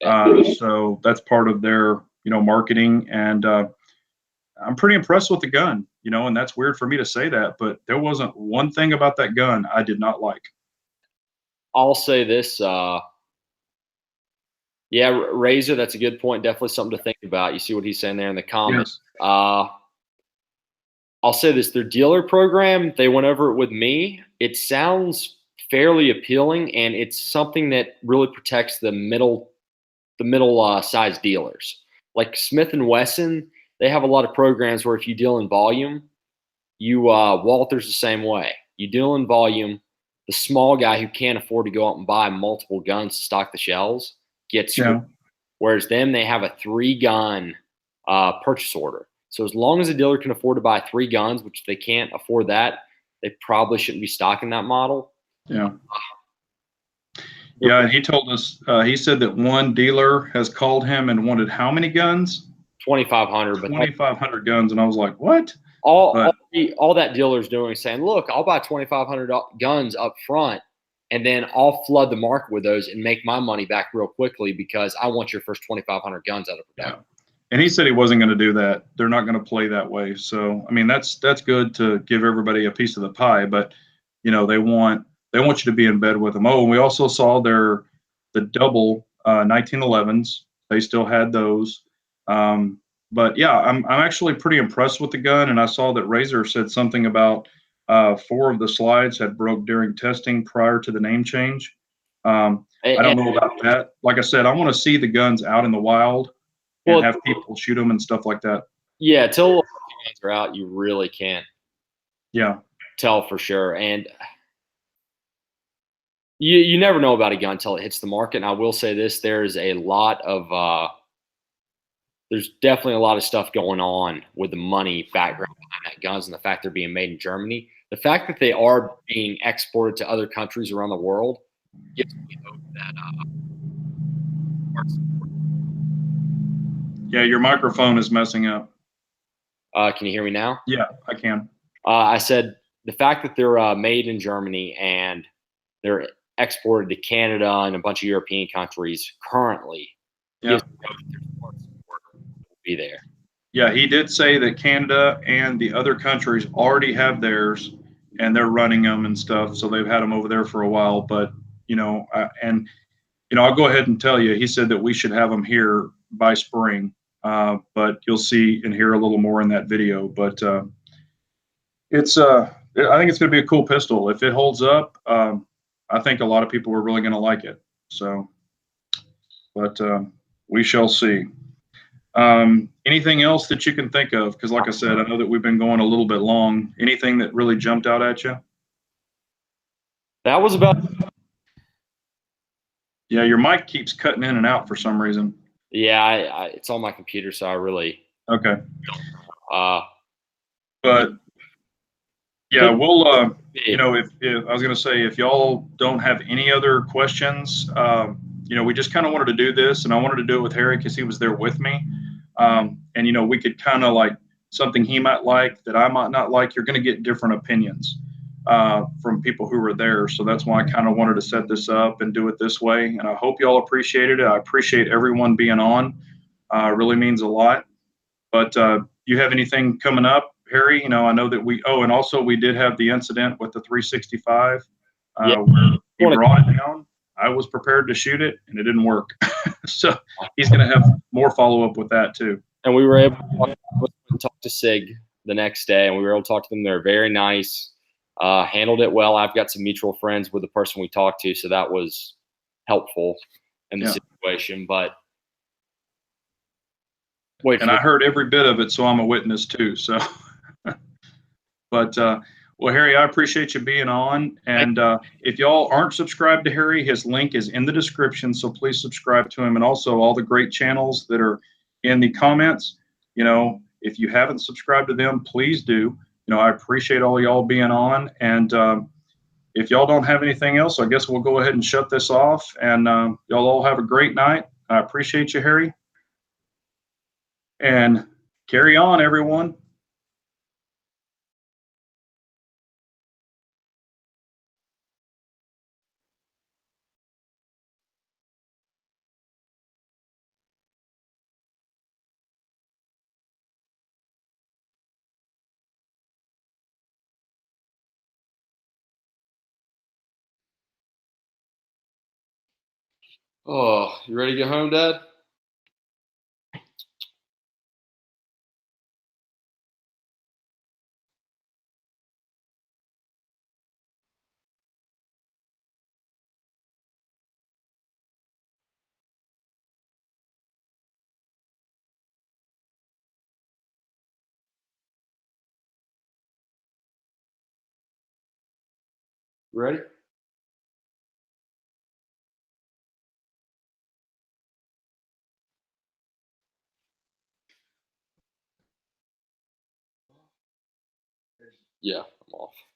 S1: So that's part of their, marketing. And I'm pretty impressed with the gun, and that's weird for me to say that, but there wasn't one thing about that gun I did not like.
S2: I'll say this. Yeah, Razor, that's a good point. Definitely something to think about. You see what he's saying there in the comments. Yes. I'll say this. Their dealer program, they went over it with me. It sounds fairly appealing, and it's something that really protects the middle size dealers. Like Smith & Wesson, they have a lot of programs where if you deal in volume, Walther's the same way. You deal in volume, the small guy who can't afford to go out and buy multiple guns to stock the shelves gets screwed. Whereas them, they have a 3-gun purchase order. So as long as a dealer can afford to buy 3 guns, which if they can't afford that, they probably shouldn't be stocking that model.
S1: Yeah. Yeah, and he told us, he said that one dealer has called him and wanted how many guns?
S2: 2,500.
S1: 2,500 guns, and I was like, what?
S2: All that dealer's doing is saying, look, I'll buy 2,500 guns up front, and then I'll flood the market with those and make my money back real quickly because I want your first 2,500 guns out of production.
S1: Yeah. And he said he wasn't going to do that. They're not going to play that way. So, I mean, that's good to give everybody a piece of the pie, but they want you to be in bed with them. Oh, and we also saw the double 1911s. They still had those. But yeah, I'm actually pretty impressed with the gun. And I saw that Razor said something about 4 of the slides had broke during testing prior to the name change. I don't know about that. Like I said, I want to see the guns out in the wild and have people shoot them and stuff like that.
S2: Yeah, till the guns are out, you really can't.
S1: Yeah,
S2: tell for sure. And you never know about a gun until it hits the market. And I will say this: there's definitely a lot of stuff going on with the money background behind that guns and the fact they're being made in Germany. The fact that they are being exported to other countries around the world gives me hope that
S1: yeah, your microphone is messing up.
S2: Can you hear me now?
S1: Yeah, I can.
S2: I said the fact that they're made in Germany and they're exported to Canada and a bunch of European countries currently gives me hope that there's more support will be there.
S1: Yeah, he did say that Canada and the other countries already have theirs and they're running them and stuff. So they've had them over there for a while. But, I'll go ahead and tell you, he said that we should have them here by spring. But you'll see and hear a little more in that video. But I think it's going to be a cool pistol. If it holds up, I think a lot of people are really going to like it. So, but we shall see. Anything else that you can think of? Because like I said, I know that we've been going a little bit long. Anything that really jumped out at you?
S2: That was about.
S1: Yeah, your mic keeps cutting in and out for some reason.
S2: Yeah, it's on my computer, so I really.
S1: Okay. But yeah, we'll. If I was going to say, if y'all don't have any other questions, we just kind of wanted to do this, and I wanted to do it with Harry because he was there with me. And we could kind of like something he might like that I might not like. You're going to get different opinions from people who were there. So that's why I kind of wanted to set this up and do it this way. And I hope y'all appreciated it. I appreciate everyone being on. It really means a lot. But you have anything coming up, Harry? I know that and also we did have the incident with the 365 where he brought it down. I was prepared to shoot it and it didn't work. So he's going to have more follow-up with that too.
S2: And we were able to talk to Sig the next day, and we were able to talk to them. They're very nice, handled it well. I've got some mutual friends with the person we talked to, so that was helpful in the situation. But
S1: I heard every bit of it, so I'm a witness too. So, but Well, Harry, I appreciate you being on. And if y'all aren't subscribed to Harry, his link is in the description. So please subscribe to him, and also all the great channels that are in the comments. You know, if you haven't subscribed to them, please do. You know, I appreciate all y'all being on. And if y'all don't have anything else, I guess we'll go ahead and shut this off. And y'all all have a great night. I appreciate you, Harry. And carry on, everyone.
S2: Oh, you ready to get home, Dad? Ready? Yeah, I'm off.